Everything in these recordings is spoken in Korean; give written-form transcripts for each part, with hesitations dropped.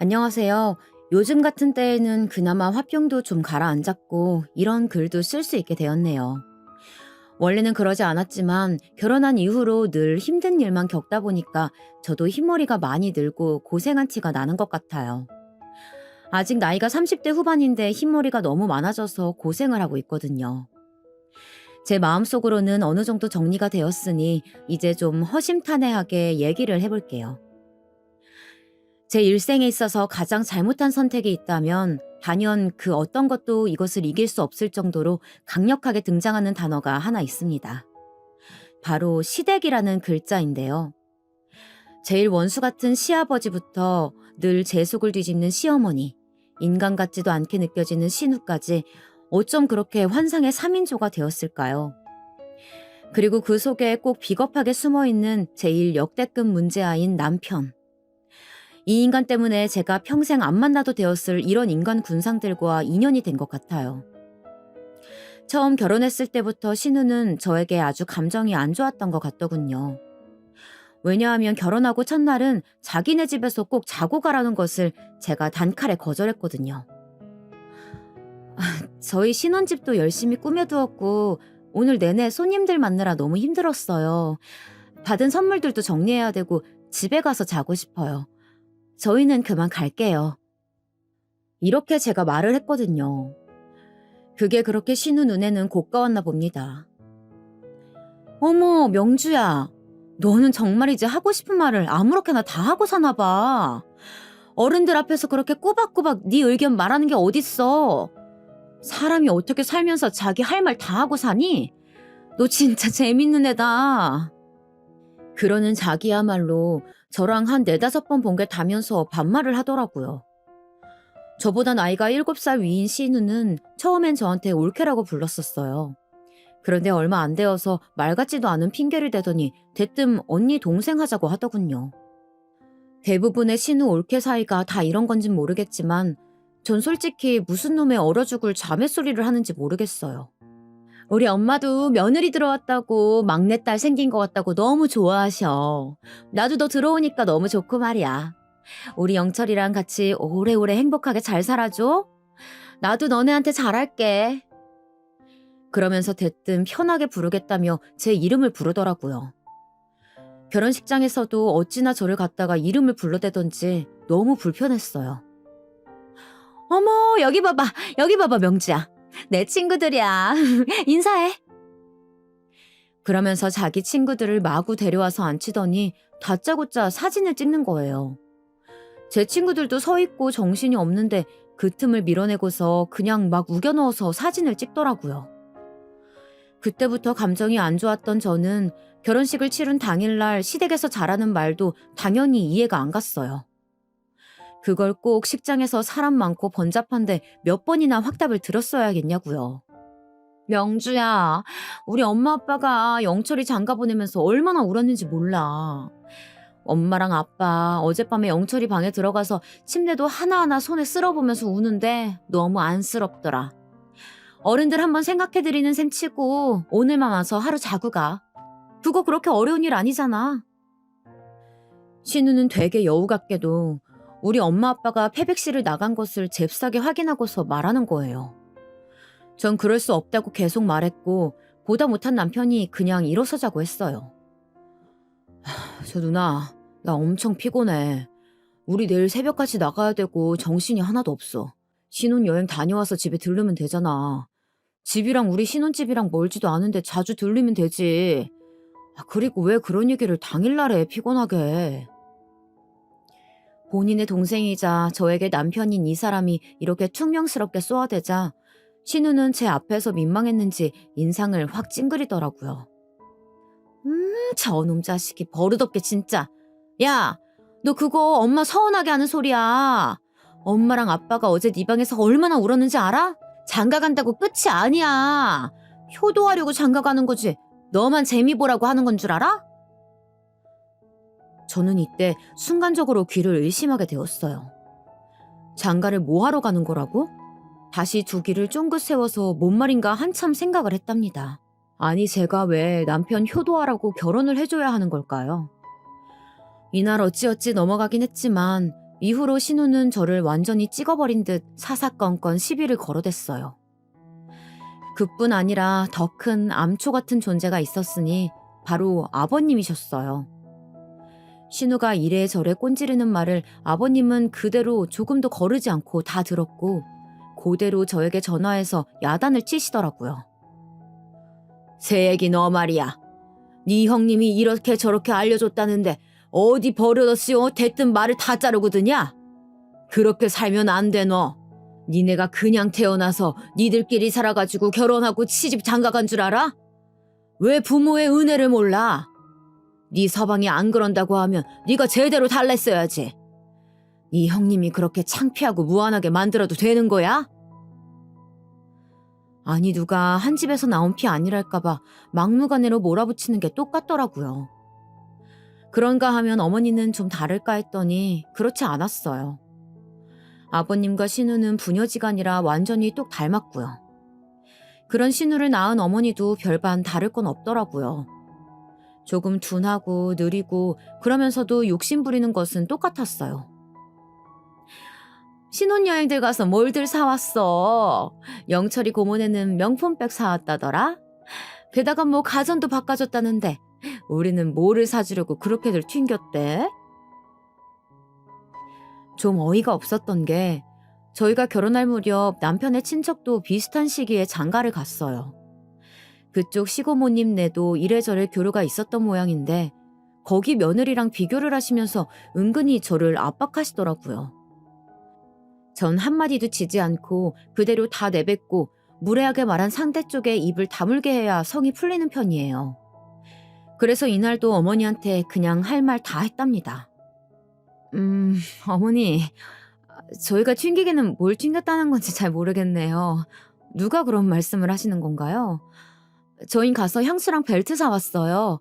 안녕하세요. 요즘 같은 때에는 그나마 화병도 좀 가라앉았고 이런 글도 쓸 수 있게 되었네요. 원래는 그러지 않았지만 결혼한 이후로 늘 힘든 일만 겪다 보니까 저도 흰머리가 많이 늘고 고생한 티가 나는 것 같아요. 아직 나이가 30대 후반인데 흰머리가 너무 많아져서 고생을 하고 있거든요. 제 마음속으로는 어느 정도 정리가 되었으니 이제 좀 허심탄회하게 얘기를 해볼게요. 제 일생에 있어서 가장 잘못한 선택이 있다면 단연 그 어떤 것도 이것을 이길 수 없을 정도로 강력하게 등장하는 단어가 하나 있습니다. 바로 시댁이라는 글자인데요. 제일 원수 같은 시아버지부터 늘 제 속을 뒤집는 시어머니, 인간 같지도 않게 느껴지는 시누까지 어쩜 그렇게 환상의 3인조가 되었을까요? 그리고 그 속에 꼭 비겁하게 숨어있는 제일 역대급 문제아인 남편. 이 인간 때문에 제가 평생 안 만나도 되었을 이런 인간 군상들과 인연이 된 것 같아요. 처음 결혼했을 때부터 신우는 저에게 아주 감정이 안 좋았던 것 같더군요. 왜냐하면 결혼하고 첫날은 자기네 집에서 꼭 자고 가라는 것을 제가 단칼에 거절했거든요. 저희 신혼집도 열심히 꾸며두었고 오늘 내내 손님들 만나라 너무 힘들었어요. 받은 선물들도 정리해야 되고 집에 가서 자고 싶어요. 저희는 그만 갈게요. 이렇게 제가 말을 했거든요. 그게 그렇게 신우 눈에는 고가웠나 봅니다. 어머, 명주야. 너는 정말 이제 하고 싶은 말을 아무렇게나 다 하고 사나 봐. 어른들 앞에서 그렇게 꼬박꼬박 네 의견 말하는 게 어딨어. 사람이 어떻게 살면서 자기 할 말 다 하고 사니? 너 진짜 재밌는 애다. 그러는 자기야말로 저랑 한 네다섯 번 본 게 다면서 반말을 하더라고요. 저보다 나이가 7살 위인 신우는 처음엔 저한테 올케라고 불렀었어요. 그런데 얼마 안 되어서 말 같지도 않은 핑계를 대더니 대뜸 언니 동생 하자고 하더군요. 대부분의 신우 올케 사이가 다 이런 건진 모르겠지만 전 솔직히 무슨 놈의 얼어 죽을 자매 소리를 하는지 모르겠어요. 우리 엄마도 며느리 들어왔다고 막내딸 생긴 것 같다고 너무 좋아하셔. 나도 너 들어오니까 너무 좋고 말이야. 우리 영철이랑 같이 오래오래 행복하게 잘 살아줘. 나도 너네한테 잘할게. 그러면서 대뜸 편하게 부르겠다며 제 이름을 부르더라고요. 결혼식장에서도 어찌나 저를 갖다가 이름을 불러대던지 너무 불편했어요. 어머, 여기 봐봐, 명지야. 내 친구들이야. 인사해. 그러면서 자기 친구들을 마구 데려와서 앉히더니 다짜고짜 사진을 찍는 거예요. 제 친구들도 서 있고 정신이 없는데 그 틈을 밀어내고서 그냥 막 우겨 넣어서 사진을 찍더라고요. 그때부터 감정이 안 좋았던 저는 결혼식을 치른 당일날 시댁에서 잘하는 말도 당연히 이해가 안 갔어요. 그걸 꼭 식장에서 사람 많고 번잡한데 몇 번이나 확답을 들었어야겠냐고요. 명주야, 우리 엄마 아빠가 영철이 장가 보내면서 얼마나 울었는지 몰라. 엄마랑 아빠 어젯밤에 영철이 방에 들어가서 침대도 하나하나 손에 쓸어보면서 우는데 너무 안쓰럽더라. 어른들 한번 생각해드리는 셈 치고 오늘만 와서 하루 자고 가. 그거 그렇게 어려운 일 아니잖아. 신우는 되게 여우 같게도 우리 엄마 아빠가 패백실을 나간 것을 잽싸게 확인하고서 말하는 거예요. 전 그럴 수 없다고 계속 말했고 보다 못한 남편이 그냥 일어서자고 했어요. 저 누나, 나 엄청 피곤해. 우리 내일 새벽까지 나가야 되고 정신이 하나도 없어. 신혼여행 다녀와서 집에 들르면 되잖아. 집이랑 우리 신혼집이랑 멀지도 않은데 자주 들리면 되지. 그리고 왜 그런 얘기를 당일날 해, 피곤하게. 본인의 동생이자 저에게 남편인 이 사람이 이렇게 퉁명스럽게 쏘아대자 신우는 제 앞에서 민망했는지 인상을 확 찡그리더라고요. 저놈 자식이 버릇없게 진짜. 야, 너 그거 엄마 서운하게 하는 소리야. 엄마랑 아빠가 어제 네 방에서 얼마나 울었는지 알아? 장가 간다고 끝이 아니야. 효도하려고 장가 가는 거지. 너만 재미 보라고 하는 건 줄 알아? 저는 이때 순간적으로 귀를 의심하게 되었어요. 장가를 뭐 하러 가는 거라고? 다시 두 귀를 쫑긋 세워서 뭔 말인가 한참 생각을 했답니다. 아니 제가 왜 남편 효도하라고 결혼을 해줘야 하는 걸까요? 이날 어찌어찌 넘어가긴 했지만 이후로 신우는 저를 완전히 찍어버린 듯 사사건건 시비를 걸어댔어요. 그뿐 아니라 더 큰 암초 같은 존재가 있었으니 바로 아버님이셨어요. 신우가 이래저래 꼰지르는 말을 아버님은 그대로 조금도 거르지 않고 다 들었고 그대로 저에게 전화해서 야단을 치시더라고요. 새애기 너 말이야. 네 형님이 이렇게 저렇게 알려줬다는데 어디 버릇없이요 대뜸 말을 다 자르고 드냐? 그렇게 살면 안 돼 너. 니네가 그냥 태어나서 니들끼리 살아가지고 결혼하고 시집 장가간 줄 알아? 왜 부모의 은혜를 몰라? 네 서방이 안 그런다고 하면 네가 제대로 달랬어야지. 네 형님이 그렇게 창피하고 무안하게 만들어도 되는 거야? 아니 누가 한 집에서 나온 피 아니랄까봐 막무가내로 몰아붙이는 게 똑같더라고요. 그런가 하면 어머니는 좀 다를까 했더니 그렇지 않았어요. 아버님과 신우는 부녀지간이라 완전히 똑 닮았고요. 그런 신우를 낳은 어머니도 별반 다를 건 없더라고요. 조금 둔하고 느리고 그러면서도 욕심 부리는 것은 똑같았어요. 신혼여행들 가서 뭘들 사왔어? 영철이 고모네는 명품백 사왔다더라? 게다가 뭐 가전도 바꿔줬다는데 우리는 뭐를 사주려고 그렇게들 튕겼대? 좀 어이가 없었던 게 저희가 결혼할 무렵 남편의 친척도 비슷한 시기에 장가를 갔어요. 그쪽 시고모님네도 이래저래 교류가 있었던 모양인데 거기 며느리랑 비교를 하시면서 은근히 저를 압박하시더라고요. 전 한마디도 지지 않고 그대로 다 내뱉고 무례하게 말한 상대 쪽에 입을 다물게 해야 성이 풀리는 편이에요. 그래서 이날도 어머니한테 그냥 할 말 다 했답니다. 어머니, 저희가 튕기기는 뭘 튕겼다는 건지 잘 모르겠네요. 누가 그런 말씀을 하시는 건가요? 저흰 가서 향수랑 벨트 사왔어요.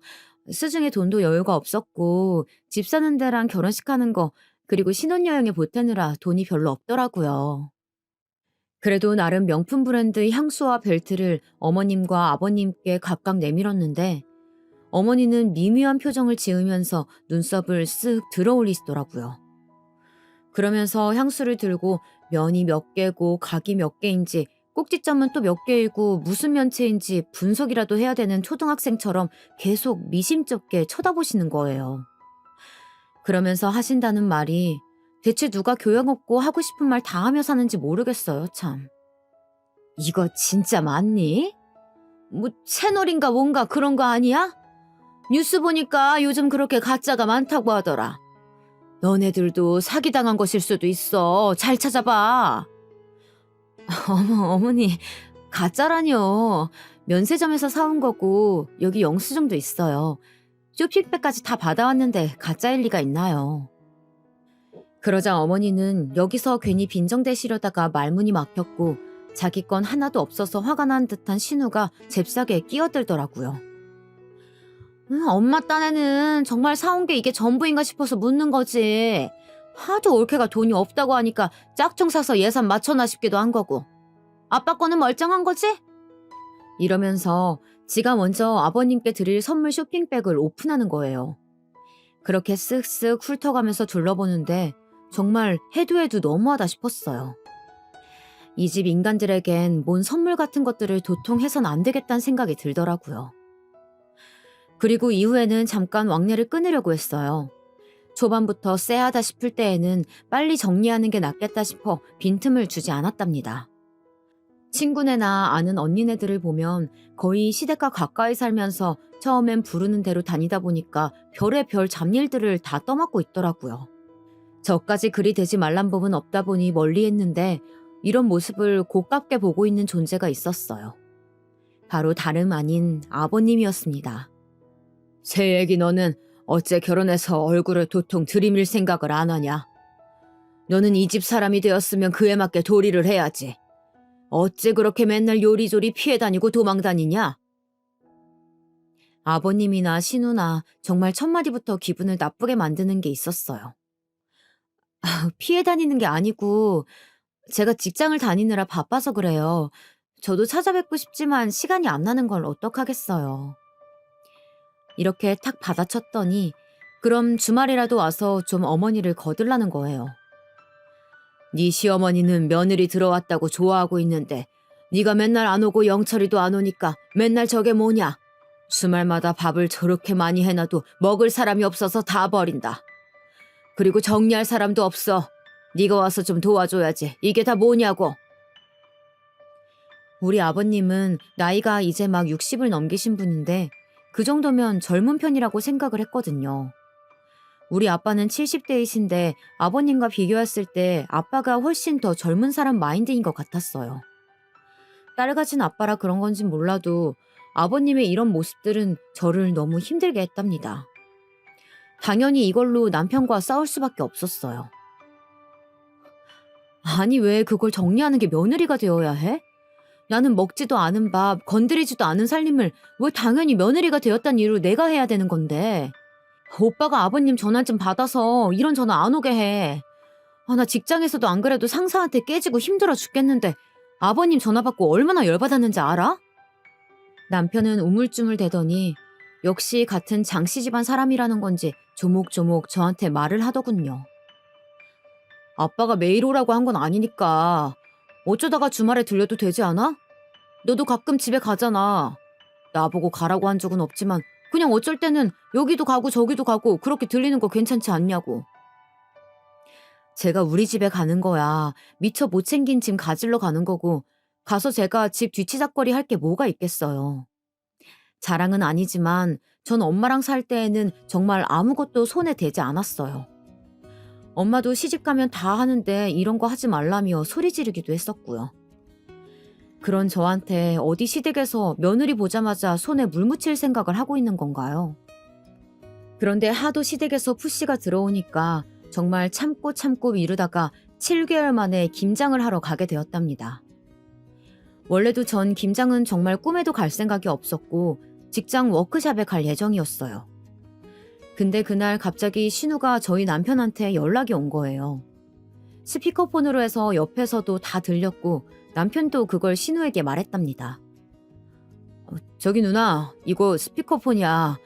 수중에 돈도 여유가 없었고 집 사는 데랑 결혼식 하는 거 그리고 신혼여행에 보태느라 돈이 별로 없더라고요. 그래도 나름 명품 브랜드 향수와 벨트를 어머님과 아버님께 각각 내밀었는데 어머니는 미묘한 표정을 지으면서 눈썹을 쓱 들어 올리시더라고요. 그러면서 향수를 들고 면이 몇 개고 각이 몇 개인지 꼭지점은 또 몇 개이고 무슨 면체인지 분석이라도 해야 되는 초등학생처럼 계속 미심쩍게 쳐다보시는 거예요. 그러면서 하신다는 말이 대체 누가 교양 없고 하고 싶은 말 다 하며 사는지 모르겠어요, 참. 이거 진짜 맞니? 뭐 채널인가 뭔가 그런 거 아니야? 뉴스 보니까 요즘 그렇게 가짜가 많다고 하더라. 너네들도 사기당한 것일 수도 있어. 잘 찾아봐. 어머니, 가짜라뇨. 면세점에서 사온 거고 여기 영수증도 있어요. 쇼핑백까지 다 받아왔는데 가짜일 리가 있나요? 그러자 어머니는 여기서 괜히 빈정대시려다가 말문이 막혔고 자기 건 하나도 없어서 화가 난 듯한 신우가 잽싸게 끼어들더라고요. 엄마 딴에는 정말 사온 게 이게 전부인가 싶어서 묻는 거지. 하도 올케가 돈이 없다고 하니까 짝퉁 사서 예산 맞춰나 싶기도 한 거고. 아빠 거는 멀쩡한 거지? 이러면서 지가 먼저 아버님께 드릴 선물 쇼핑백을 오픈하는 거예요. 그렇게 쓱쓱 훑어가면서 둘러보는데 정말 해도 해도 너무하다 싶었어요. 이 집 인간들에겐 뭔 선물 같은 것들을 도통해선 안 되겠다는 생각이 들더라고요. 그리고 이후에는 잠깐 왕래를 끊으려고 했어요. 초반부터 쎄하다 싶을 때에는 빨리 정리하는 게 낫겠다 싶어 빈틈을 주지 않았답니다. 친구네나 아는 언니네들을 보면 거의 시댁과 가까이 살면서 처음엔 부르는 대로 다니다 보니까 별의 별 잡일들을 다 떠맡고 있더라고요. 저까지 그리 되지 말란 법은 없다 보니 멀리 했는데 이런 모습을 고깝게 보고 있는 존재가 있었어요. 바로 다름 아닌 아버님이었습니다. 새애기 너는 어째 결혼해서 얼굴을 도통 들이밀 생각을 안 하냐? 너는 이 집 사람이 되었으면 그에 맞게 도리를 해야지. 어째 그렇게 맨날 요리조리 피해 다니고 도망 다니냐? 아버님이나 신우나 정말 첫마디부터 기분을 나쁘게 만드는 게 있었어요. 피해 다니는 게 아니고 제가 직장을 다니느라 바빠서 그래요. 저도 찾아뵙고 싶지만 시간이 안 나는 걸 어떡하겠어요. 이렇게 탁 받아쳤더니 그럼 주말이라도 와서 좀 어머니를 거들라는 거예요. 네 시어머니는 며느리 들어왔다고 좋아하고 있는데 네가 맨날 안 오고 영철이도 안 오니까 맨날 저게 뭐냐? 주말마다 밥을 저렇게 많이 해놔도 먹을 사람이 없어서 다 버린다. 그리고 정리할 사람도 없어. 네가 와서 좀 도와줘야지. 이게 다 뭐냐고. 우리 아버님은 나이가 이제 막 60을 넘기신 분인데 그 정도면 젊은 편이라고 생각을 했거든요. 우리 아빠는 70대이신데 아버님과 비교했을 때 아빠가 훨씬 더 젊은 사람 마인드인 것 같았어요. 딸 가진 아빠라 그런 건진 몰라도 아버님의 이런 모습들은 저를 너무 힘들게 했답니다. 당연히 이걸로 남편과 싸울 수밖에 없었어요. 아니 왜 그걸 정리하는 게 며느리가 되어야 해? 나는 먹지도 않은 밥, 건드리지도 않은 살림을 왜 당연히 며느리가 되었다는 이유로 내가 해야 되는 건데. 오빠가 아버님 전화 좀 받아서 이런 전화 안 오게 해. 나 직장에서도 안 그래도 상사한테 깨지고 힘들어 죽겠는데 아버님 전화 받고 얼마나 열받았는지 알아? 남편은 우물쭈물 대더니 역시 같은 장씨 집안 사람이라는 건지 조목조목 저한테 말을 하더군요. 아빠가 매일 오라고 한 건 아니니까 어쩌다가 주말에 들려도 되지 않아? 너도 가끔 집에 가잖아. 나보고 가라고 한 적은 없지만 그냥 어쩔 때는 여기도 가고 저기도 가고 그렇게 들리는 거 괜찮지 않냐고. 제가 우리 집에 가는 거야. 미처 못 챙긴 짐 가지러 가는 거고 가서 제가 집 뒤치작거리 할 게 뭐가 있겠어요. 자랑은 아니지만 전 엄마랑 살 때에는 정말 아무것도 손에 대지 않았어요. 엄마도 시집가면 다 하는데 이런 거 하지 말라며 소리 지르기도 했었고요. 그런 저한테 어디 시댁에서 며느리 보자마자 손에 물 묻힐 생각을 하고 있는 건가요? 그런데 하도 시댁에서 푸시가 들어오니까 정말 참고 미루다가 7개월 만에 김장을 하러 가게 되었답니다. 원래도 전 김장은 정말 꿈에도 갈 생각이 없었고 직장 워크숍에 갈 예정이었어요. 근데 그날 갑자기 신우가 저희 남편한테 연락이 온 거예요. 스피커폰으로 해서 옆에서도 다 들렸고 남편도 그걸 신우에게 말했답니다. 저기 누나, 이거 스피커폰이야.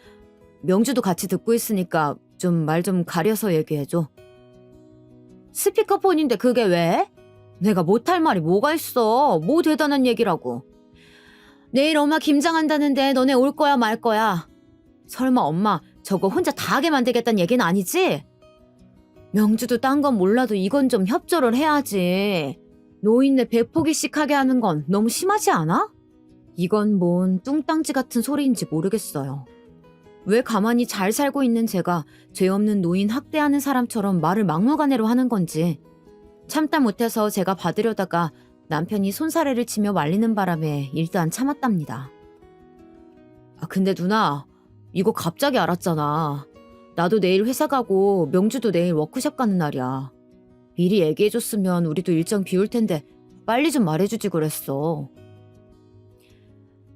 명주도 같이 듣고 있으니까 좀 말 좀 가려서 얘기해줘. 스피커폰인데 그게 왜? 내가 못할 말이 뭐가 있어. 뭐 대단한 얘기라고. 내일 엄마 김장한다는데 너네 올 거야 말 거야. 설마 엄마 저거 혼자 다 하게 만들겠다는 얘기는 아니지? 명주도 딴 건 몰라도 이건 좀 협조를 해야지. 노인네 배포기씩 하게 하는 건 너무 심하지 않아? 이건 뭔 뚱땅지 같은 소리인지 모르겠어요. 왜 가만히 잘 살고 있는 제가 죄 없는 노인 학대하는 사람처럼 말을 막무가내로 하는 건지 참다 못해서 제가 받으려다가 남편이 손사래를 치며 말리는 바람에 일단 참았답니다. 근데 누나, 이거 갑자기 알았잖아. 나도 내일 회사 가고 명주도 내일 워크숍 가는 날이야. 미리 얘기해줬으면 우리도 일정 비울 텐데 빨리 좀 말해주지 그랬어.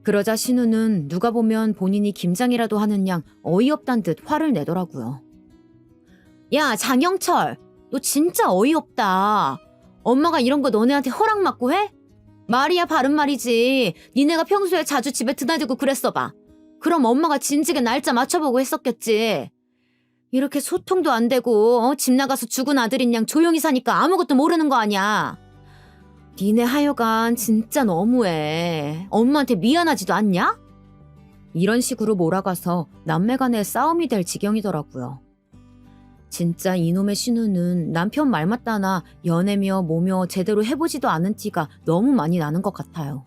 그러자 신우는 누가 보면 본인이 김장이라도 하는 양 어이없단 듯 화를 내더라고요. 야, 장영철, 너 진짜 어이없다. 엄마가 이런 거 너네한테 허락 받고 해? 말이야 바른 말이지. 니네가 평소에 자주 집에 드나들고 그랬어 봐. 그럼 엄마가 진즉에 날짜 맞춰보고 했었겠지. 이렇게 소통도 안 되고 집 나가서 죽은 아들인 양 조용히 사니까 아무것도 모르는 거 아니야. 니네 하여간 진짜 너무해. 엄마한테 미안하지도 않냐? 이런 식으로 몰아가서 남매 간의 싸움이 될 지경이더라고요. 진짜 이놈의 신우는 남편 말 맞다나 연애며 뭐며 제대로 해보지도 않은 티가 너무 많이 나는 것 같아요.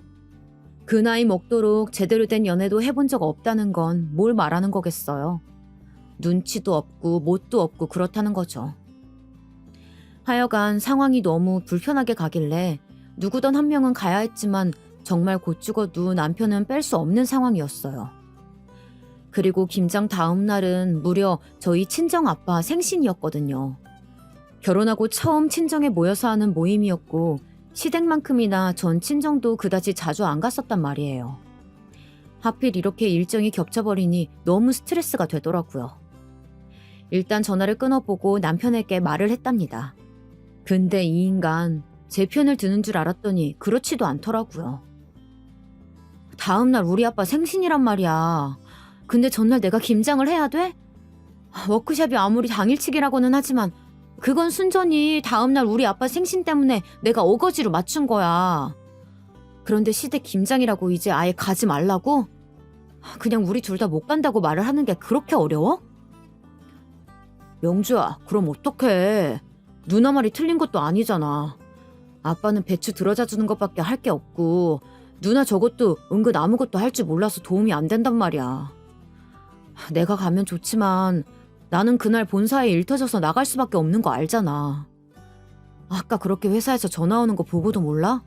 그 나이 먹도록 제대로 된 연애도 해본 적 없다는 건 뭘 말하는 거겠어요. 눈치도 없고 못도 없고 그렇다는 거죠. 하여간 상황이 너무 불편하게 가길래 누구든 한 명은 가야 했지만 정말 곧 죽어도 남편은 뺄 수 없는 상황이었어요. 그리고 김장 다음 날은 무려 저희 친정아빠 생신이었거든요. 결혼하고 처음 친정에 모여서 하는 모임이었고 시댁만큼이나 전 친정도 그다지 자주 안 갔었단 말이에요. 하필 이렇게 일정이 겹쳐버리니 너무 스트레스가 되더라고요. 일단 전화를 끊어보고 남편에게 말을 했답니다. 근데 이 인간 제 편을 드는 줄 알았더니 그렇지도 않더라고요. 다음날 우리 아빠 생신이란 말이야. 근데 전날 내가 김장을 해야 돼? 워크숍이 아무리 당일치기라고는 하지만 그건 순전히 다음날 우리 아빠 생신 때문에 내가 어거지로 맞춘 거야. 그런데 시댁 김장이라고 이제 아예 가지 말라고? 그냥 우리 둘 다 못 간다고 말을 하는 게 그렇게 어려워? 명주야, 그럼 어떡해. 누나 말이 틀린 것도 아니잖아. 아빠는 배추 들어다 주는 것밖에 할 게 없고 누나 저것도 은근 아무것도 할 줄 몰라서 도움이 안 된단 말이야. 내가 가면 좋지만 나는 그날 본사에 일 터져서 나갈 수밖에 없는 거 알잖아. 아까 그렇게 회사에서 전화 오는 거 보고도 몰라?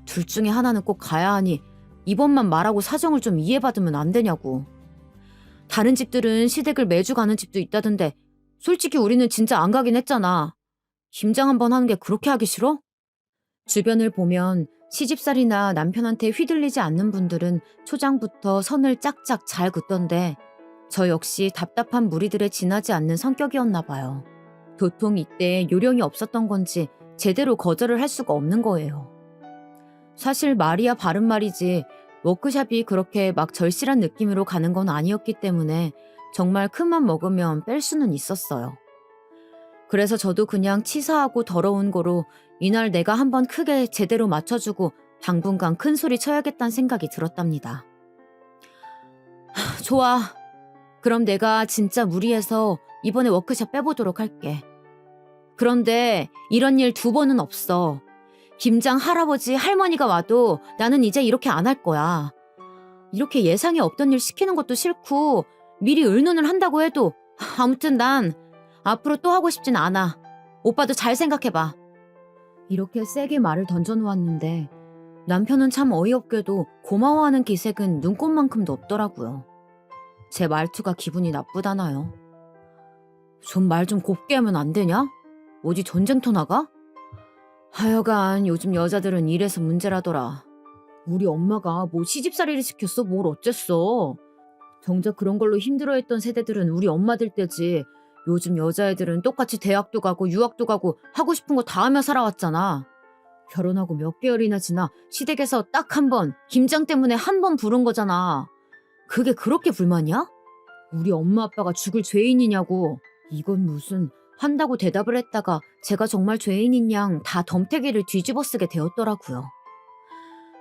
둘 중에 하나는 꼭 가야 하니 이번만 말하고 사정을 좀 이해받으면 안 되냐고. 다른 집들은 시댁을 매주 가는 집도 있다던데 솔직히 우리는 진짜 안 가긴 했잖아. 김장 한번 하는 게 그렇게 하기 싫어? 주변을 보면 시집살이나 남편한테 휘둘리지 않는 분들은 초장부터 선을 짝짝 잘 긋던데 저 역시 답답한 무리들에 지나지 않는 성격이었나 봐요. 도통 이때 요령이 없었던 건지 제대로 거절을 할 수가 없는 거예요. 사실 말이야 바른 말이지 워크숍이 그렇게 막 절실한 느낌으로 가는 건 아니었기 때문에 정말 큰맘 먹으면 뺄 수는 있었어요. 그래서 저도 그냥 치사하고 더러운 거로 이날 내가 한번 크게 제대로 맞춰주고 당분간 큰 소리 쳐야겠다는 생각이 들었답니다. 좋아. 그럼 내가 진짜 무리해서 이번에 워크숍 빼보도록 할게. 그런데 이런 일 2번은 없어. 김장 할아버지 할머니가 와도 나는 이제 이렇게 안 할 거야. 이렇게 예상에 없던 일 시키는 것도 싫고 미리 의논을 한다고 해도 아무튼 난 앞으로 또 하고 싶진 않아. 오빠도 잘 생각해봐. 이렇게 세게 말을 던져놓았는데 남편은 참 어이없게도 고마워하는 기색은 눈꽃만큼도 없더라고요. 제 말투가 기분이 나쁘다나요? 좀 말 좀 곱게 하면 안 되냐? 어디 전쟁터 나가? 하여간 요즘 여자들은 이래서 문제라더라. 우리 엄마가 뭐 시집살이를 시켰어? 뭘 어쨌어? 정작 그런 걸로 힘들어했던 세대들은 우리 엄마들 때지. 요즘 여자애들은 똑같이 대학도 가고 유학도 가고 하고 싶은 거 다 하며 살아왔잖아. 결혼하고 몇 개월이나 지나 시댁에서 딱 한 번 김장 때문에 한 번 부른 거잖아. 그게 그렇게 불만이야? 우리 엄마 아빠가 죽을 죄인이냐고. 이건 무슨 한다고 대답을 했다가 제가 정말 죄인인 양 다 덤태기를 뒤집어 쓰게 되었더라고요.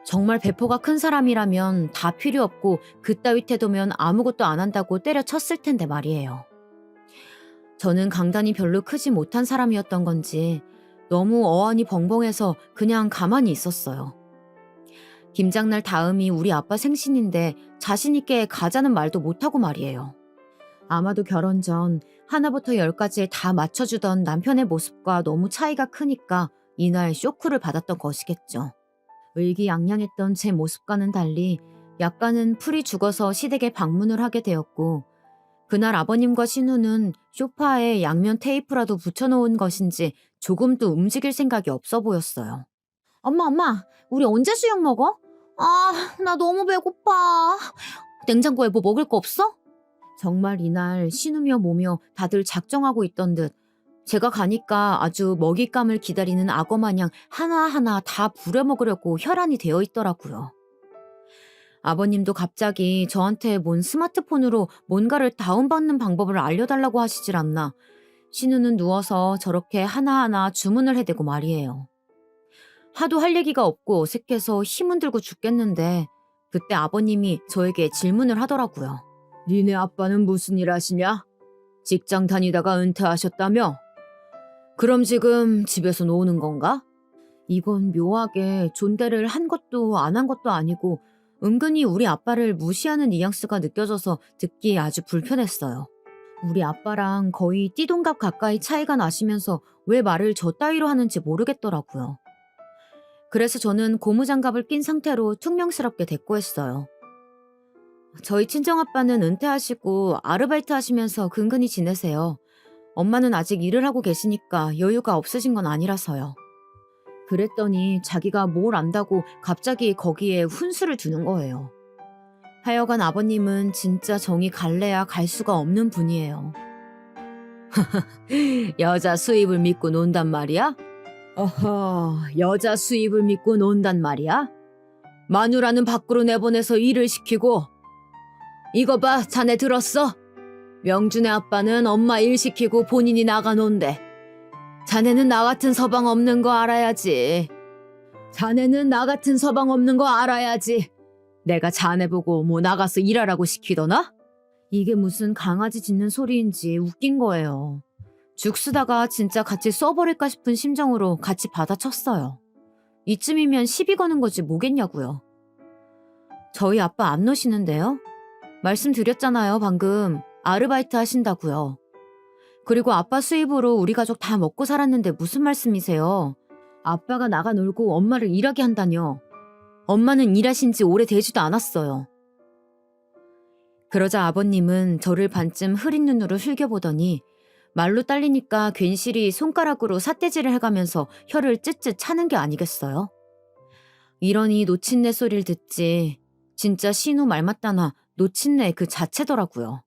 정말 배포가 큰 사람이라면 다 필요 없고 그따위 태도면 아무것도 안 한다고 때려쳤을 텐데 말이에요. 저는 강단이 별로 크지 못한 사람이었던 건지 너무 어안이 벙벙해서 그냥 가만히 있었어요. 김장날 다음이 우리 아빠 생신인데 자신있게 가자는 말도 못하고 말이에요. 아마도 결혼 전 하나부터 10까지에 다 맞춰주던 남편의 모습과 너무 차이가 크니까 이날 쇼크를 받았던 것이겠죠. 의기양양했던 제 모습과는 달리 약간은 풀이 죽어서 시댁에 방문을 하게 되었고 그날 아버님과 신우는 소파에 양면 테이프라도 붙여놓은 것인지 조금도 움직일 생각이 없어 보였어요. 엄마, 우리 언제 수육 먹어? 나 너무 배고파. 냉장고에 뭐 먹을 거 없어? 정말 이날 신우며 뭐며 다들 작정하고 있던 듯 제가 가니까 아주 먹잇감을 기다리는 악어 마냥 하나하나 다 부려먹으려고 혈안이 되어 있더라고요. 아버님도 갑자기 저한테 뭔 스마트폰으로 뭔가를 다운받는 방법을 알려달라고 하시질 않나 신우는 누워서 저렇게 하나하나 주문을 해대고 말이에요. 하도 할 얘기가 없고 어색해서 힘은 들고 죽겠는데 그때 아버님이 저에게 질문을 하더라고요. 니네 아빠는 무슨 일 하시냐? 직장 다니다가 은퇴하셨다며? 그럼 지금 집에서 노는 건가? 이건 묘하게 존대를 한 것도 안 한 것도 아니고 은근히 우리 아빠를 무시하는 뉘앙스가 느껴져서 듣기 아주 불편했어요. 우리 아빠랑 거의 띠동갑 가까이 차이가 나시면서 왜 말을 저 따위로 하는지 모르겠더라고요. 그래서 저는 고무장갑을 낀 상태로 퉁명스럽게 대꾸했어요. 저희 친정아빠는 은퇴하시고 아르바이트 하시면서 근근히 지내세요. 엄마는 아직 일을 하고 계시니까 여유가 없으신 건 아니라서요. 그랬더니 자기가 뭘 안다고 갑자기 거기에 훈수를 두는 거예요. 하여간 아버님은 진짜 정이 갈래야 갈 수가 없는 분이에요. 여자 수입을 믿고 논단 말이야? 어허, 여자 수입을 믿고 논단 말이야? 마누라는 밖으로 내보내서 일을 시키고 이거 봐, 자네 들었어? 명준의 아빠는 엄마 일 시키고 본인이 나가 논대. 자네는 나 같은 서방 없는 거 알아야지. 자네는 나 같은 서방 없는 거 알아야지. 내가 자네 보고 뭐 나가서 일하라고 시키더나? 이게 무슨 강아지 짖는 소리인지 웃긴 거예요. 죽 쓰다가 진짜 같이 써버릴까 싶은 심정으로 같이 받아쳤어요. 이쯤이면 시비 거는 거지 뭐겠냐고요. 저희 아빠 안 노시는데요? 말씀드렸잖아요, 방금. 아르바이트 하신다고요. 그리고 아빠 수입으로 우리 가족 다 먹고 살았는데 무슨 말씀이세요? 아빠가 나가 놀고 엄마를 일하게 한다뇨. 엄마는 일하신 지 오래되지도 않았어요. 그러자 아버님은 저를 반쯤 흐린 눈으로 흘겨보더니 말로 딸리니까 괜시리 손가락으로 삿대질을 해가면서 혀를 쯧쯧 차는 게 아니겠어요? 이러니 노친네 소리를 듣지 진짜 신우 말 맞다나 노친네 그 자체더라고요.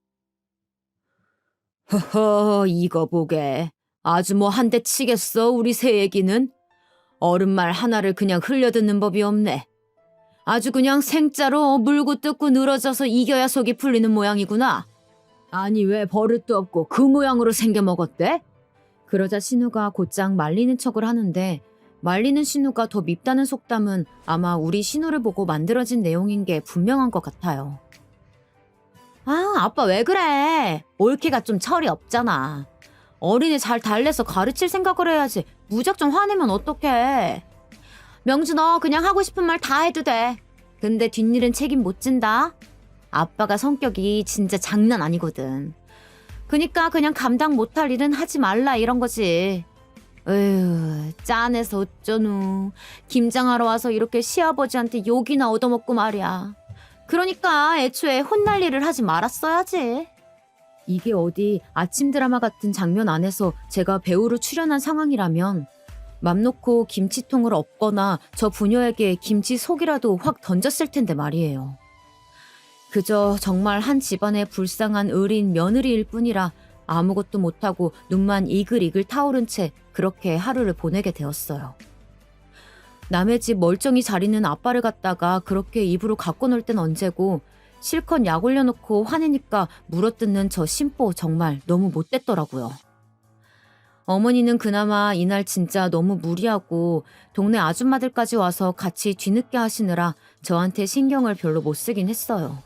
허허 이거 보게. 아주 뭐 한 대 치겠어 우리 새애기는? 어른 말 하나를 그냥 흘려듣는 법이 없네. 아주 그냥 생짜로 물고 뜯고 늘어져서 이겨야 속이 풀리는 모양이구나. 아니 왜 버릇도 없고 그 모양으로 생겨먹었대? 그러자 신우가 곧장 말리는 척을 하는데 말리는 신우가 더 밉다는 속담은 아마 우리 신우를 보고 만들어진 내용인 게 분명한 것 같아요. 아, 아빠 왜 그래? 올케가 좀 철이 없잖아. 어린애 잘 달래서 가르칠 생각을 해야지. 무작정 화내면 어떡해. 명주 너 그냥 하고 싶은 말 다 해도 돼. 근데 뒷일은 책임 못 진다. 아빠가 성격이 진짜 장난 아니거든. 그니까 그냥 감당 못할 일은 하지 말라 이런 거지. 에휴, 짠해서 어쩌누. 김장하러 와서 이렇게 시아버지한테 욕이나 얻어먹고 말이야. 그러니까 애초에 혼날 일을 하지 말았어야지. 이게 어디 아침 드라마 같은 장면 안에서 제가 배우로 출연한 상황이라면 맘 놓고 김치통을 엎거나 저 부녀에게 김치 속이라도 확 던졌을 텐데 말이에요. 그저 정말 한 집안의 불쌍한 어린 며느리일 뿐이라 아무것도 못하고 눈만 이글이글 타오른 채 그렇게 하루를 보내게 되었어요. 남의 집 멀쩡히 잘 있는 아빠를 갖다가 그렇게 입으로 갖고 놀 땐 언제고 실컷 약 올려놓고 화내니까 물어뜯는 저 심보 정말 너무 못됐더라고요. 어머니는 그나마 이날 진짜 너무 무리하고 동네 아줌마들까지 와서 같이 뒤늦게 하시느라 저한테 신경을 별로 못 쓰긴 했어요.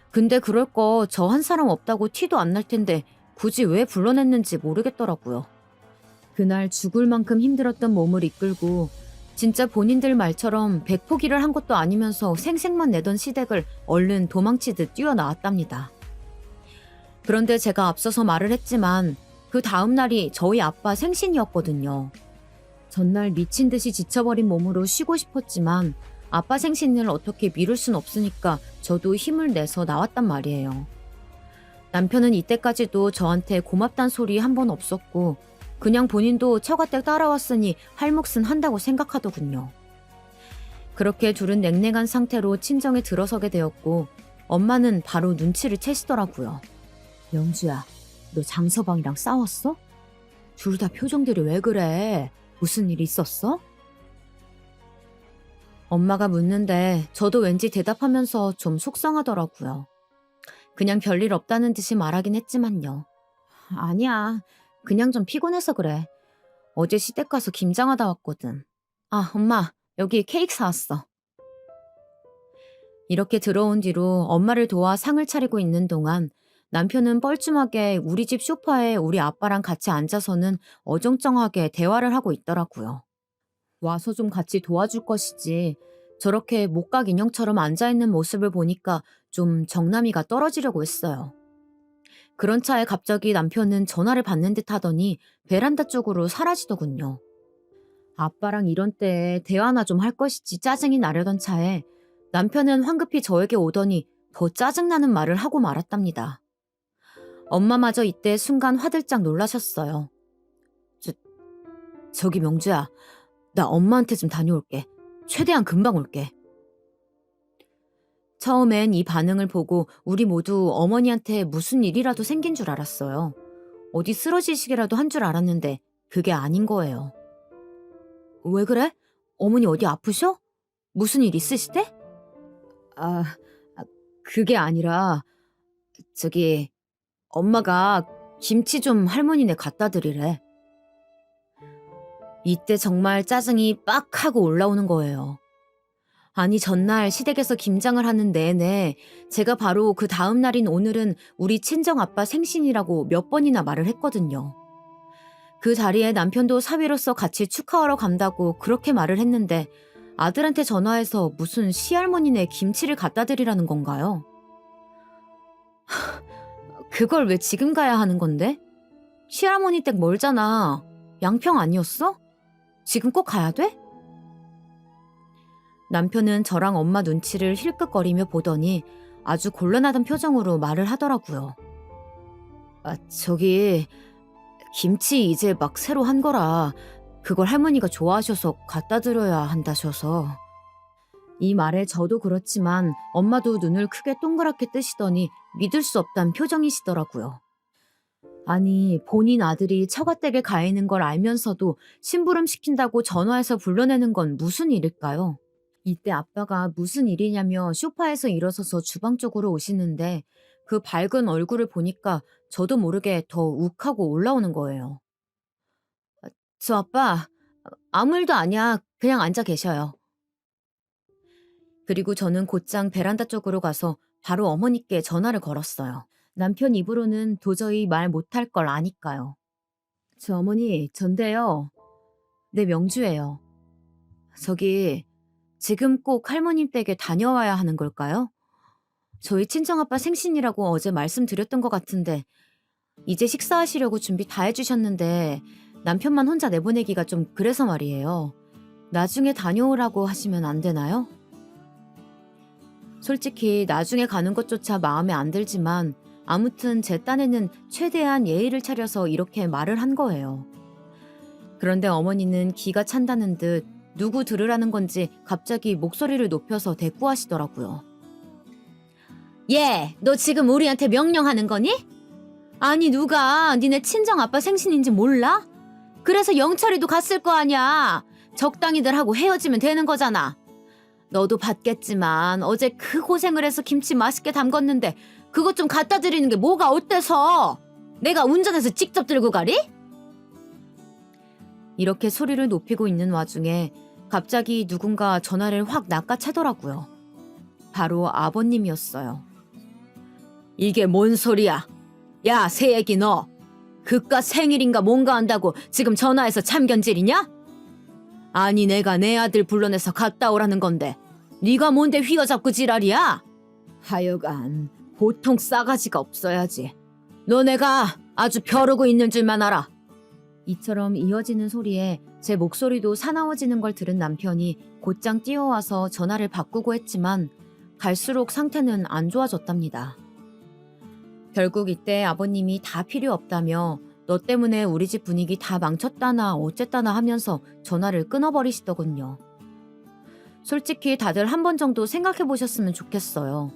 근데 그럴 거 저 한 사람 없다고 티도 안 날 텐데 굳이 왜 불러냈는지 모르겠더라고요. 그날 죽을 만큼 힘들었던 몸을 이끌고 진짜 본인들 말처럼 백포기를 한 것도 아니면서 생색만 내던 시댁을 얼른 도망치듯 뛰어나왔답니다. 그런데 제가 앞서서 말을 했지만 그 다음 날이 저희 아빠 생신이었거든요. 전날 미친 듯이 지쳐버린 몸으로 쉬고 싶었지만 아빠 생신을 어떻게 미룰 순 없으니까 저도 힘을 내서 나왔단 말이에요. 남편은 이때까지도 저한테 고맙단 소리 한 번 없었고 그냥 본인도 처가댁 따라왔으니 할 몫은 한다고 생각하더군요. 그렇게 둘은 냉랭한 상태로 친정에 들어서게 되었고 엄마는 바로 눈치를 채시더라고요. 영주야, 너 장서방이랑 싸웠어? 둘 다 표정들이 왜 그래? 무슨 일 있었어? 엄마가 묻는데 저도 왠지 대답하면서 좀 속상하더라고요. 그냥 별일 없다는 듯이 말하긴 했지만요. 아니야, 그냥 좀 피곤해서 그래. 어제 시댁 가서 김장하다 왔거든. 아, 엄마, 여기 케이크 사왔어. 이렇게 들어온 뒤로 엄마를 도와 상을 차리고 있는 동안 남편은 뻘쭘하게 우리 집 소파에 우리 아빠랑 같이 앉아서는 어정쩡하게 대화를 하고 있더라고요. 와서 좀 같이 도와줄 것이지 저렇게 목각 인형처럼 앉아있는 모습을 보니까 좀 정남이가 떨어지려고 했어요. 그런 차에 갑자기 남편은 전화를 받는 듯 하더니 베란다 쪽으로 사라지더군요. 아빠랑 이런 때에 대화나 좀 할 것이지 짜증이 나려던 차에 남편은 황급히 저에게 오더니 더 짜증나는 말을 하고 말았답니다. 엄마마저 이때 순간 화들짝 놀라셨어요. 저기 명주야, 나 엄마한테 좀 다녀올게. 최대한 금방 올게. 처음엔 이 반응을 보고 우리 모두 어머니한테 무슨 일이라도 생긴 줄 알았어요. 어디 쓰러지시기라도 한 줄 알았는데 그게 아닌 거예요. 왜 그래? 어머니 어디 아프셔? 무슨 일 있으시대? 아, 그게 아니라 저기 엄마가 김치 좀 할머니네 갖다 드리래. 이때 정말 짜증이 빡 하고 올라오는 거예요. 아니 전날 시댁에서 김장을 하는 내내 제가 바로 그 다음 날인 오늘은 우리 친정아빠 생신이라고 몇 번이나 말을 했거든요. 그 자리에 남편도 사위로서 같이 축하하러 간다고 그렇게 말을 했는데 아들한테 전화해서 무슨 시할머니네 김치를 갖다 드리라는 건가요? 그걸 왜 지금 가야 하는 건데? 시할머니 댁 멀잖아. 양평 아니었어? 지금 꼭 가야 돼? 남편은 저랑 엄마 눈치를 힐끗거리며 보더니 아주 곤란하던 표정으로 말을 하더라고요. 저기 김치 이제 막 새로 한 거라 그걸 할머니가 좋아하셔서 갖다 드려야 한다셔서. 이 말에 저도 그렇지만 엄마도 눈을 크게 동그랗게 뜨시더니 믿을 수 없단 표정이시더라고요. 아니 본인 아들이 처가댁에 가 있는 걸 알면서도 심부름 시킨다고 전화해서 불러내는 건 무슨 일일까요? 이때 아빠가 무슨 일이냐며 소파에서 일어서서 주방 쪽으로 오시는데 그 밝은 얼굴을 보니까 저도 모르게 더 욱하고 올라오는 거예요. 저 아빠 아무 일도 아니야. 그냥 앉아 계셔요. 그리고 저는 곧장 베란다 쪽으로 가서 바로 어머니께 전화를 걸었어요. 남편 입으로는 도저히 말 못할 걸 아니까요. 저 어머니 전데요. 네 명주예요. 저기 지금 꼭 할머님 댁에 다녀와야 하는 걸까요? 저희 친정아빠 생신이라고 어제 말씀드렸던 것 같은데 이제 식사하시려고 준비 다 해주셨는데 남편만 혼자 내보내기가 좀 그래서 말이에요. 나중에 다녀오라고 하시면 안 되나요? 솔직히 나중에 가는 것조차 마음에 안 들지만 아무튼 제 딴에는 최대한 예의를 차려서 이렇게 말을 한 거예요. 그런데 어머니는 기가 찬다는 듯 누구 들으라는 건지 갑자기 목소리를 높여서 대꾸하시더라고요. 얘, 너 지금 우리한테 명령하는 거니? 아니 누가 니네 친정아빠 생신인지 몰라? 그래서 영철이도 갔을 거 아니야. 적당히들 하고 헤어지면 되는 거잖아. 너도 봤겠지만 어제 그 고생을 해서 김치 맛있게 담궜는데 그것 좀 갖다 드리는 게 뭐가 어때서? 내가 운전해서 직접 들고 가리? 이렇게 소리를 높이고 있는 와중에 갑자기 누군가 전화를 확 낚아채더라고요. 바로 아버님이었어요. 이게 뭔 소리야? 야, 새애기 너. 그깟 생일인가 뭔가 한다고 지금 전화해서 참견질이냐? 아니 내가 내 아들 불러내서 갔다 오라는 건데 네가 뭔데 휘어잡고 지랄이야? 하여간 보통 싸가지가 없어야지. 너네가 아주 벼르고 있는 줄만 알아. 이처럼 이어지는 소리에 제 목소리도 사나워지는 걸 들은 남편이 곧장 뛰어와서 전화를 바꾸고 했지만 갈수록 상태는 안 좋아졌답니다. 결국 이때 아버님이 다 필요 없다며 너 때문에 우리 집 분위기 다 망쳤다나 어쨌다나 하면서 전화를 끊어버리시더군요. 솔직히 다들 한 번 정도 생각해 보셨으면 좋겠어요.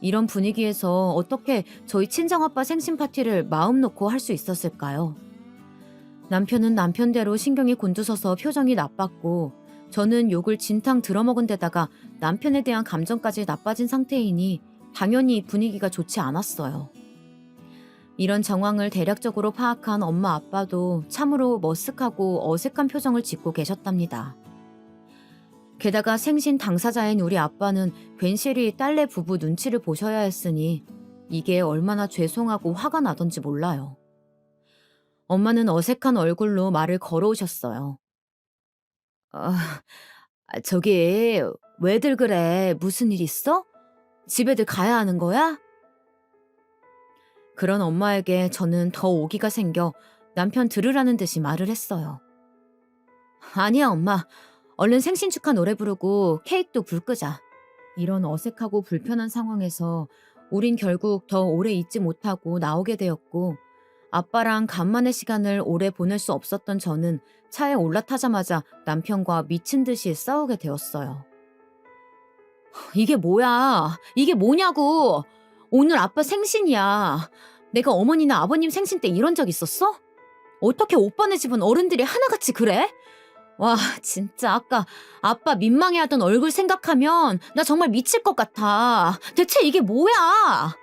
이런 분위기에서 어떻게 저희 친정아빠 생신 파티를 마음 놓고 할 수 있었을까요? 남편은 남편대로 신경이 곤두서서 표정이 나빴고 저는 욕을 진탕 들어먹은 데다가 남편에 대한 감정까지 나빠진 상태이니 당연히 분위기가 좋지 않았어요. 이런 정황을 대략적으로 파악한 엄마 아빠도 참으로 머쓱하고 어색한 표정을 짓고 계셨답니다. 게다가 생신 당사자인 우리 아빠는 괜시리 딸내 부부 눈치를 보셔야 했으니 이게 얼마나 죄송하고 화가 나던지 몰라요. 엄마는 어색한 얼굴로 말을 걸어오셨어요. 저기 왜들 그래? 무슨 일 있어? 집에들 가야 하는 거야? 그런 엄마에게 저는 더 오기가 생겨 남편 들으라는 듯이 말을 했어요. 아니야 엄마. 얼른 생신 축하 노래 부르고 케이크도 불 끄자. 이런 어색하고 불편한 상황에서 우린 결국 더 오래 있지 못하고 나오게 되었고 아빠랑 간만의 시간을 오래 보낼 수 없었던 저는 차에 올라타자마자 남편과 미친 듯이 싸우게 되었어요. 이게 뭐야? 이게 뭐냐고! 오늘 아빠 생신이야. 내가 어머니나 아버님 생신 때 이런 적 있었어? 어떻게 오빠네 집은 어른들이 하나같이 그래? 와 진짜 아까 아빠 민망해하던 얼굴 생각하면 나 정말 미칠 것 같아. 대체 이게 뭐야?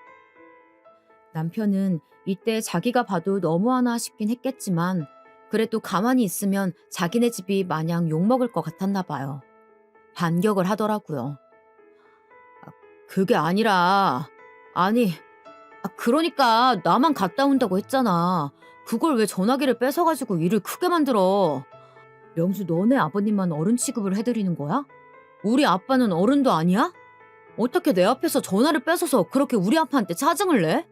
남편은 이때 자기가 봐도 너무하나 싶긴 했겠지만 그래도 가만히 있으면 자기네 집이 마냥 욕먹을 것 같았나 봐요. 반격을 하더라고요. 그게 아니라, 아니, 그러니까 나만 갔다 온다고 했잖아. 그걸 왜 전화기를 뺏어가지고 일을 크게 만들어. 명주, 너네 아버님만 어른 취급을 해드리는 거야? 우리 아빠는 어른도 아니야? 어떻게 내 앞에서 전화를 뺏어서 그렇게 우리 아빠한테 짜증을 내?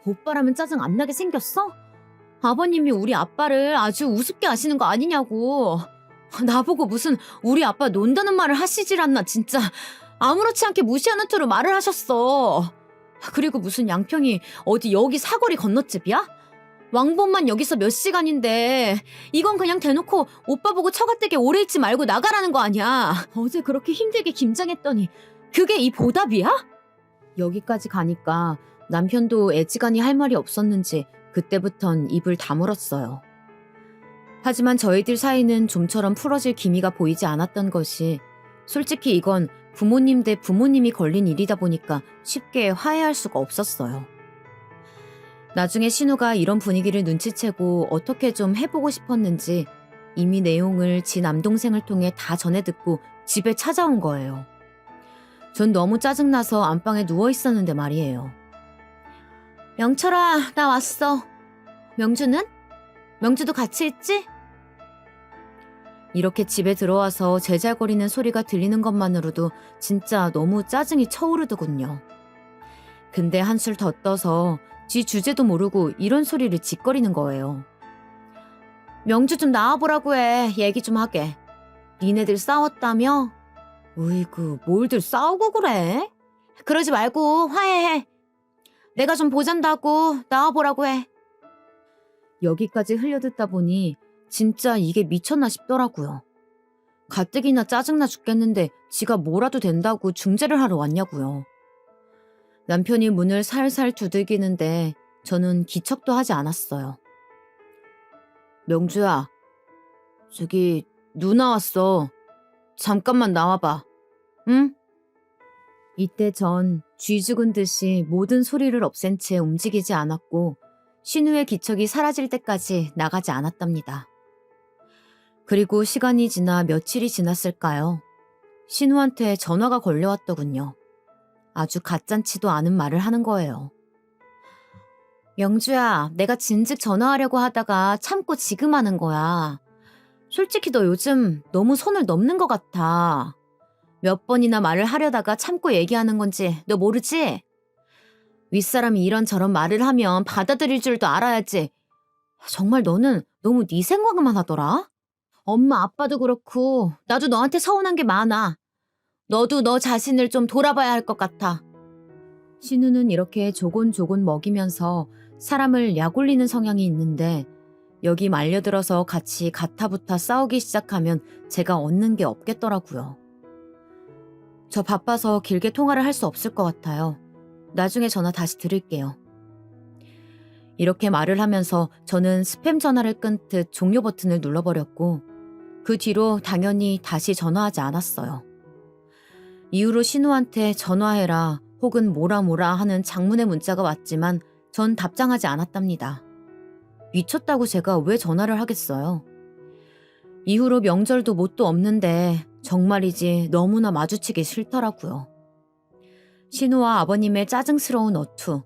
오빠라면 짜증 안 나게 생겼어? 아버님이 우리 아빠를 아주 우습게 아시는 거 아니냐고. 나보고 무슨 우리 아빠 논다는 말을 하시질 않나 진짜. 아무렇지 않게 무시하는 투로 말을 하셨어. 그리고 무슨 양평이 어디 여기 사거리 건너집이야? 왕복만 여기서 몇 시간인데 이건 그냥 대놓고 오빠 보고 처가댁에 오래 있지 말고 나가라는 거 아니야. 어제 그렇게 힘들게 김장했더니 그게 이 보답이야? 여기까지 가니까 남편도 애지간히 할 말이 없었는지 그때부턴 입을 다물었어요. 하지만 저희들 사이는 좀처럼 풀어질 기미가 보이지 않았던 것이, 솔직히 이건 부모님 대 부모님이 걸린 일이다 보니까 쉽게 화해할 수가 없었어요. 나중에 신우가 이런 분위기를 눈치채고 어떻게 좀 해보고 싶었는지 이미 내용을 지 남동생을 통해 다 전해 듣고 집에 찾아온 거예요. 전 너무 짜증나서 안방에 누워있었는데 말이에요. 명철아, 나 왔어. 명주는? 명주도 같이 있지? 이렇게 집에 들어와서 제잘거리는 소리가 들리는 것만으로도 진짜 너무 짜증이 쳐오르더군요. 근데 한술 더 떠서 쥐 주제도 모르고 이런 소리를 짓거리는 거예요. 명주 좀 나와보라고 해. 얘기 좀 하게. 니네들 싸웠다며? 으이구, 뭘들 싸우고 그래? 그러지 말고 화해해. 내가 좀 보잔다고 나와보라고 해. 여기까지 흘려듣다 보니 진짜 이게 미쳤나 싶더라고요. 가뜩이나 짜증나 죽겠는데 지가 뭐라도 된다고 중재를 하러 왔냐고요. 남편이 문을 살살 두들기는데 저는 기척도 하지 않았어요. 명주야, 저기 누나 왔어. 잠깐만 나와봐. 응? 이때 전 쥐 죽은 듯이 모든 소리를 없앤 채 움직이지 않았고 신우의 기척이 사라질 때까지 나가지 않았답니다. 그리고 시간이 지나 며칠이 지났을까요? 신우한테 전화가 걸려왔더군요. 아주 가짠치도 않은 말을 하는 거예요. 명주야, 내가 진즉 전화하려고 하다가 참고 지금 하는 거야. 솔직히 너 요즘 너무 선을 넘는 것 같아. 몇 번이나 말을 하려다가 참고 얘기하는 건지 너 모르지? 윗사람이 이런저런 말을 하면 받아들일 줄도 알아야지. 정말 너는 너무 네 생각만 하더라? 엄마 아빠도 그렇고 나도 너한테 서운한 게 많아. 너도 너 자신을 좀 돌아봐야 할 것 같아. 신우는 이렇게 조곤조곤 먹이면서 사람을 약올리는 성향이 있는데 여기 말려들어서 같이 가타부타 싸우기 시작하면 제가 얻는 게 없겠더라고요. 저 바빠서 길게 통화를 할 수 없을 것 같아요. 나중에 전화 다시 드릴게요. 이렇게 말을 하면서 저는 스팸 전화를 끊듯 종료 버튼을 눌러버렸고 그 뒤로 당연히 다시 전화하지 않았어요. 이후로 신우한테 전화해라 혹은 뭐라 하는 장문의 문자가 왔지만 전 답장하지 않았답니다. 미쳤다고 제가 왜 전화를 하겠어요. 이후로 명절도 뭣도 없는데 정말이지 너무나 마주치기 싫더라고요. 신우와 아버님의 짜증스러운 어투,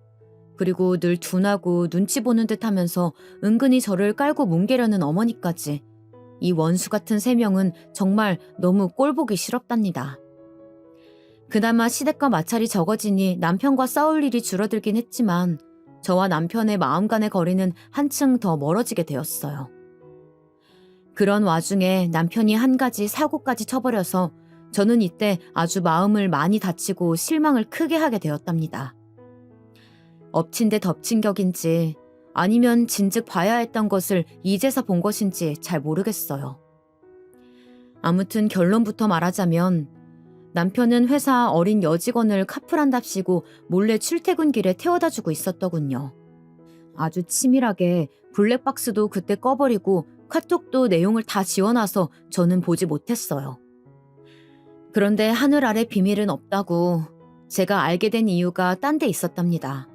그리고 늘 둔하고 눈치 보는 듯 하면서 은근히 저를 깔고 뭉개려는 어머니까지 이 원수 같은 세 명은 정말 너무 꼴보기 싫었답니다. 그나마 시댁과 마찰이 적어지니 남편과 싸울 일이 줄어들긴 했지만 저와 남편의 마음 간의 거리는 한층 더 멀어지게 되었어요. 그런 와중에 남편이 한 가지 사고까지 쳐버려서 저는 이때 아주 마음을 많이 다치고 실망을 크게 하게 되었답니다. 엎친 데 덮친 격인지 아니면 진즉 봐야 했던 것을 이제서 본 것인지 잘 모르겠어요. 아무튼 결론부터 말하자면 남편은 회사 어린 여직원을 카풀한답시고 몰래 출퇴근길에 태워다주고 있었더군요. 아주 치밀하게 블랙박스도 그때 꺼버리고 카톡도 내용을 다 지워놔서 저는 보지 못했어요. 그런데 하늘 아래 비밀은 없다고 제가 알게 된 이유가 딴 데 있었답니다.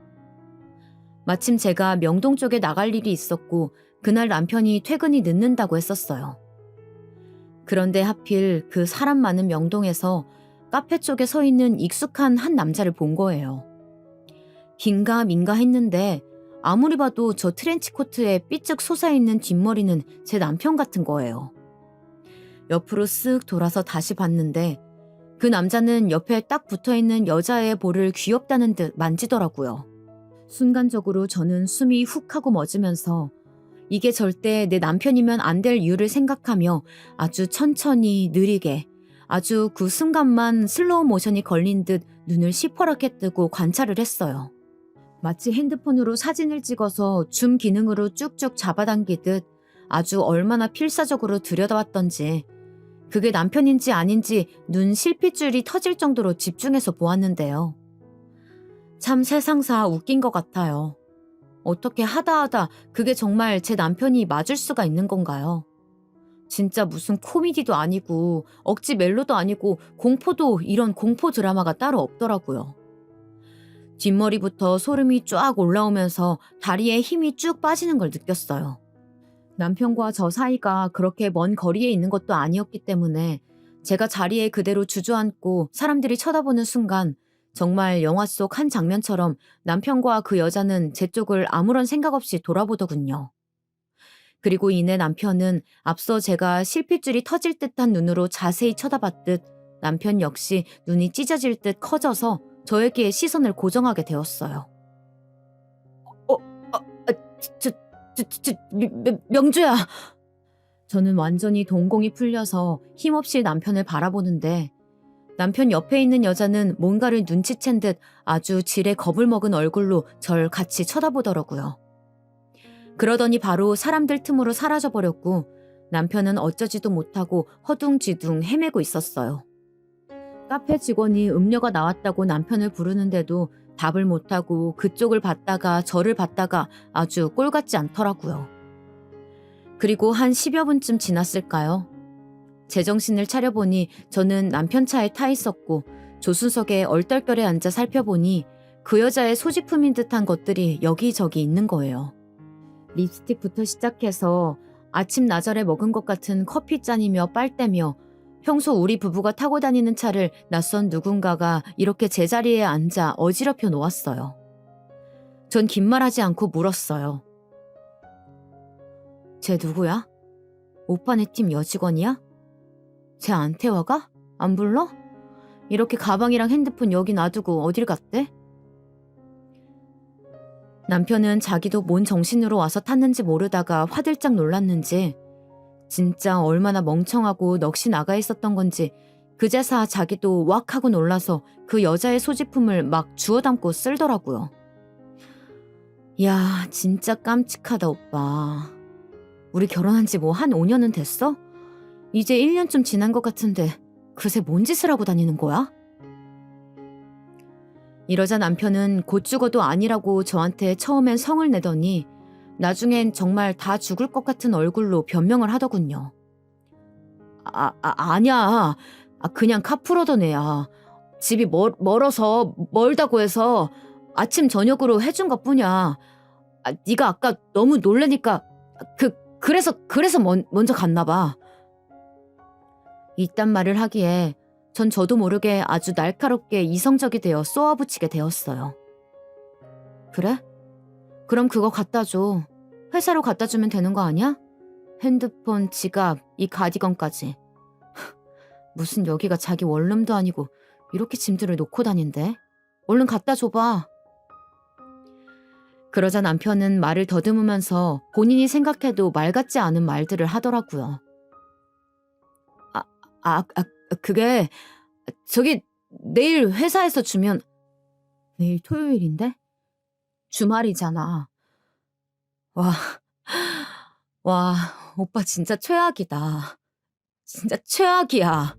마침 제가 명동 쪽에 나갈 일이 있었고 그날 남편이 퇴근이 늦는다고 했었어요. 그런데 하필 그 사람 많은 명동에서 카페 쪽에 서 있는 익숙한 한 남자를 본 거예요. 긴가민가 했는데 아무리 봐도 저 트렌치코트에 삐쩍 솟아있는 뒷머리는 제 남편 같은 거예요. 옆으로 쓱 돌아서 다시 봤는데 그 남자는 옆에 딱 붙어있는 여자의 볼을 귀엽다는 듯 만지더라고요. 순간적으로 저는 숨이 훅 하고 멎으면서 이게 절대 내 남편이면 안 될 이유를 생각하며 아주 천천히 느리게 아주 그 순간만 슬로우 모션이 걸린 듯 눈을 시퍼렇게 뜨고 관찰을 했어요. 마치 핸드폰으로 사진을 찍어서 줌 기능으로 쭉쭉 잡아당기듯 아주 얼마나 필사적으로 들여다봤던지 그게 남편인지 아닌지 눈 실핏줄이 터질 정도로 집중해서 보았는데요. 참 세상사 웃긴 것 같아요. 어떻게 하다 그게 정말 제 남편이 맞을 수가 있는 건가요? 진짜 무슨 코미디도 아니고 억지 멜로도 아니고 공포도 이런 공포 드라마가 따로 없더라고요. 뒷머리부터 소름이 쫙 올라오면서 다리에 힘이 쭉 빠지는 걸 느꼈어요. 남편과 저 사이가 그렇게 먼 거리에 있는 것도 아니었기 때문에 제가 자리에 그대로 주저앉고 사람들이 쳐다보는 순간 정말 영화 속 한 장면처럼 남편과 그 여자는 제 쪽을 아무런 생각 없이 돌아보더군요. 그리고 이내 남편은 앞서 제가 실핏줄이 터질 듯한 눈으로 자세히 쳐다봤듯 남편 역시 눈이 찢어질 듯 커져서 저에게 시선을 고정하게 되었어요. 명주야! 저는 완전히 동공이 풀려서 힘없이 남편을 바라보는데 남편 옆에 있는 여자는 뭔가를 눈치챈 듯 아주 지레 겁을 먹은 얼굴로 절 같이 쳐다보더라고요. 그러더니 바로 사람들 틈으로 사라져버렸고 남편은 어쩌지도 못하고 허둥지둥 헤매고 있었어요. 카페 직원이 음료가 나왔다고 남편을 부르는데도 답을 못하고 그쪽을 봤다가 저를 봤다가 아주 꼴같지 않더라고요. 그리고 한 10여 분쯤 지났을까요? 제정신을 차려보니 저는 남편 차에 타 있었고 조수석에 얼떨결에 앉아 살펴보니 그 여자의 소지품인 듯한 것들이 여기저기 있는 거예요. 립스틱부터 시작해서 아침 나절에 먹은 것 같은 커피잔이며 빨대며 평소 우리 부부가 타고 다니는 차를 낯선 누군가가 이렇게 제자리에 앉아 어지럽혀 놓았어요. 전 긴 말하지 않고 물었어요. 쟤 누구야? 오빠네 팀 여직원이야? 쟤 안 태워가? 안 불러? 이렇게 가방이랑 핸드폰 여기 놔두고 어딜 갔대? 남편은 자기도 뭔 정신으로 와서 탔는지 모르다가 화들짝 놀랐는지 진짜 얼마나 멍청하고 넋이 나가 있었던 건지 그제서 자기도 왁 하고 놀라서 그 여자의 소지품을 막 주워 담고 쓸더라고요. 야, 진짜 깜찍하다 오빠. 우리 결혼한 지 뭐 한 5년은 됐어? 이제 1년쯤 지난 것 같은데 그새 뭔 짓을 하고 다니는 거야? 이러자 남편은 곧 죽어도 아니라고 저한테 처음엔 성을 내더니 나중엔 정말 다 죽을 것 같은 얼굴로 변명을 하더군요. 아니야. 그냥 카풀어던 애야. 집이 멀어서 멀다고 해서 아침 저녁으로 해준 것뿐이야. 네가 아까 너무 놀래니까 그래서 먼저 갔나 봐. 이딴 말을 하기에 전 저도 모르게 아주 날카롭게 이성적이 되어 쏘아붙이게 되었어요. 그래? 그럼 그거 갖다 줘. 회사로 갖다 주면 되는 거 아니야? 핸드폰, 지갑, 이 가디건까지. 무슨 여기가 자기 원룸도 아니고 이렇게 짐들을 놓고 다닌대? 얼른 갖다 줘봐. 그러자 남편은 말을 더듬으면서 본인이 생각해도 말 같지 않은 말들을 하더라고요. 그게 저기 내일 회사에서 주면 내일 토요일인데? 주말이잖아. 와, 오빠 진짜 최악이다. 진짜 최악이야.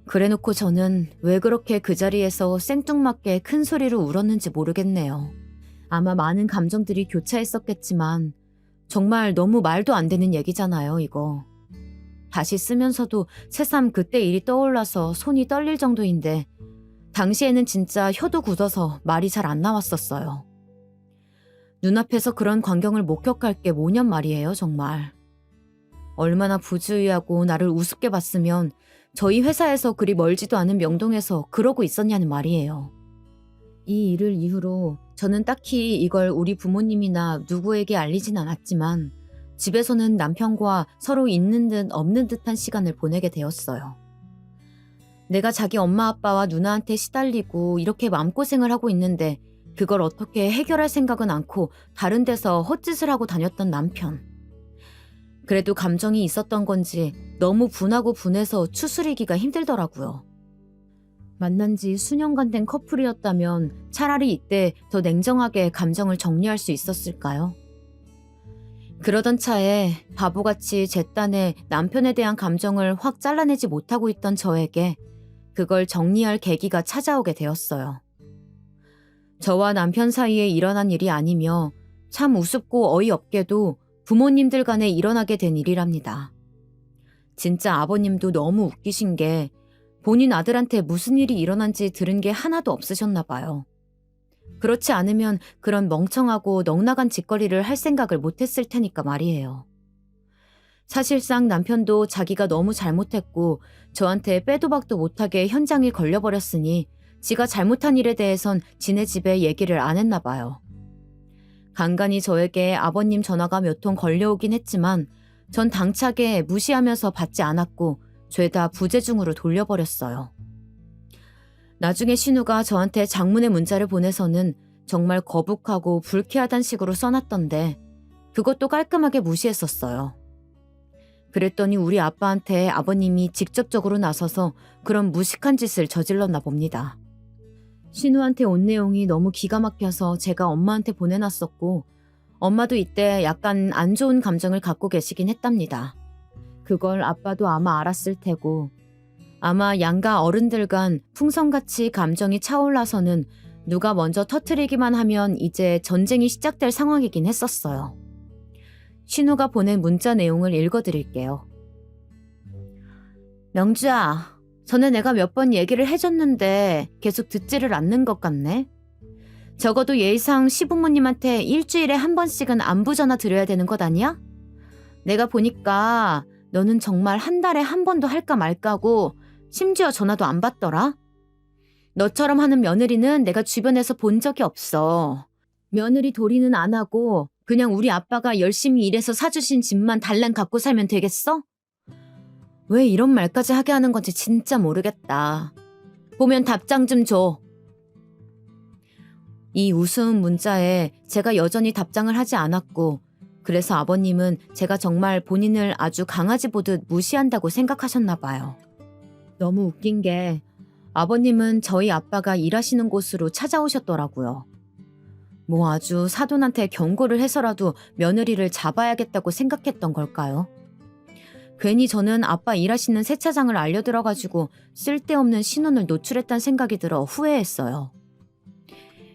그래놓고 저는 왜 그렇게 그 자리에서 생뚱맞게 큰 소리로 울었는지 모르겠네요. 아마 많은 감정들이 교차했었겠지만 정말 너무 말도 안 되는 얘기잖아요, 이거. 다시 쓰면서도 새삼 그때 일이 떠올라서 손이 떨릴 정도인데 당시에는 진짜 혀도 굳어서 말이 잘 안 나왔었어요. 눈앞에서 그런 광경을 목격할 게 뭐냔 말이에요, 정말. 얼마나 부주의하고 나를 우습게 봤으면 저희 회사에서 그리 멀지도 않은 명동에서 그러고 있었냐는 말이에요. 이 일을 이후로 저는 딱히 이걸 우리 부모님이나 누구에게 알리진 않았지만 집에서는 남편과 서로 있는 듯 없는 듯한 시간을 보내게 되었어요. 내가 자기 엄마 아빠와 누나한테 시달리고 이렇게 마음고생을 하고 있는데 그걸 어떻게 해결할 생각은 않고 다른 데서 헛짓을 하고 다녔던 남편. 그래도 감정이 있었던 건지 너무 분하고 분해서 추스리기가 힘들더라고요. 만난 지 수년간 된 커플이었다면 차라리 이때 더 냉정하게 감정을 정리할 수 있었을까요? 그러던 차에 바보같이 제 딴에 남편에 대한 감정을 확 잘라내지 못하고 있던 저에게 그걸 정리할 계기가 찾아오게 되었어요. 저와 남편 사이에 일어난 일이 아니며 참 우습고 어이없게도 부모님들 간에 일어나게 된 일이랍니다. 진짜 아버님도 너무 웃기신 게 본인 아들한테 무슨 일이 일어난지 들은 게 하나도 없으셨나 봐요. 그렇지 않으면 그런 멍청하고 넉나간 짓거리를 할 생각을 못했을 테니까 말이에요. 사실상 남편도 자기가 너무 잘못했고 저한테 빼도 박도 못하게 현장에 걸려버렸으니 지가 잘못한 일에 대해선 지네 집에 얘기를 안 했나 봐요. 간간히 저에게 아버님 전화가 몇 통 걸려오긴 했지만 전 당차게 무시하면서 받지 않았고 죄다 부재중으로 돌려버렸어요. 나중에 신우가 저한테 장문의 문자를 보내서는 정말 거북하고 불쾌하단 식으로 써놨던데 그것도 깔끔하게 무시했었어요. 그랬더니 우리 아빠한테 아버님이 직접적으로 나서서 그런 무식한 짓을 저질렀나 봅니다. 신우한테 온 내용이 너무 기가 막혀서 제가 엄마한테 보내놨었고 엄마도 이때 약간 안 좋은 감정을 갖고 계시긴 했답니다. 그걸 아빠도 아마 알았을 테고 아마 양가 어른들 간 풍선같이 감정이 차올라서는 누가 먼저 터트리기만 하면 이제 전쟁이 시작될 상황이긴 했었어요. 신우가 보낸 문자 내용을 읽어드릴게요. 명주야, 전에 내가 몇 번 얘기를 해줬는데 계속 듣지를 않는 것 같네. 적어도 예의상 시부모님한테 일주일에 한 번씩은 안부 전화 드려야 되는 것 아니야? 내가 보니까 너는 정말 한 달에 한 번도 할까 말까고 심지어 전화도 안 받더라. 너처럼 하는 며느리는 내가 주변에서 본 적이 없어. 며느리 도리는 안 하고 그냥 우리 아빠가 열심히 일해서 사주신 집만 달랑 갖고 살면 되겠어? 왜 이런 말까지 하게 하는 건지 진짜 모르겠다. 보면 답장 좀 줘. 이 우스운 문자에 제가 여전히 답장을 하지 않았고 그래서 아버님은 제가 정말 본인을 아주 강아지 보듯 무시한다고 생각하셨나 봐요. 너무 웃긴 게 아버님은 저희 아빠가 일하시는 곳으로 찾아오셨더라고요. 뭐 아주 사돈한테 경고를 해서라도 며느리를 잡아야겠다고 생각했던 걸까요? 괜히 저는 아빠 일하시는 세차장을 알려들어가지고 쓸데없는 신혼을 노출했다는 생각이 들어 후회했어요.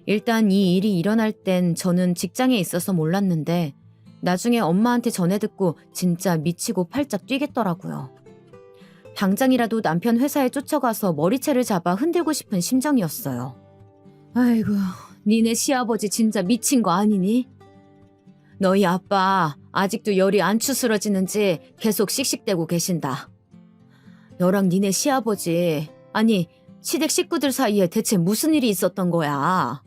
일단 이 일이 일어날 땐 저는 직장에 있어서 몰랐는데 나중에 엄마한테 전해 듣고 진짜 미치고 팔짝 뛰겠더라고요. 당장이라도 남편 회사에 쫓아가서 머리채를 잡아 흔들고 싶은 심정이었어요. 아이고, 니네 시아버지 진짜 미친 거 아니니? 너희 아빠 아직도 열이 안 추스러지는지 계속 씩씩대고 계신다. 너랑 니네 시아버지, 아니 시댁 식구들 사이에 대체 무슨 일이 있었던 거야?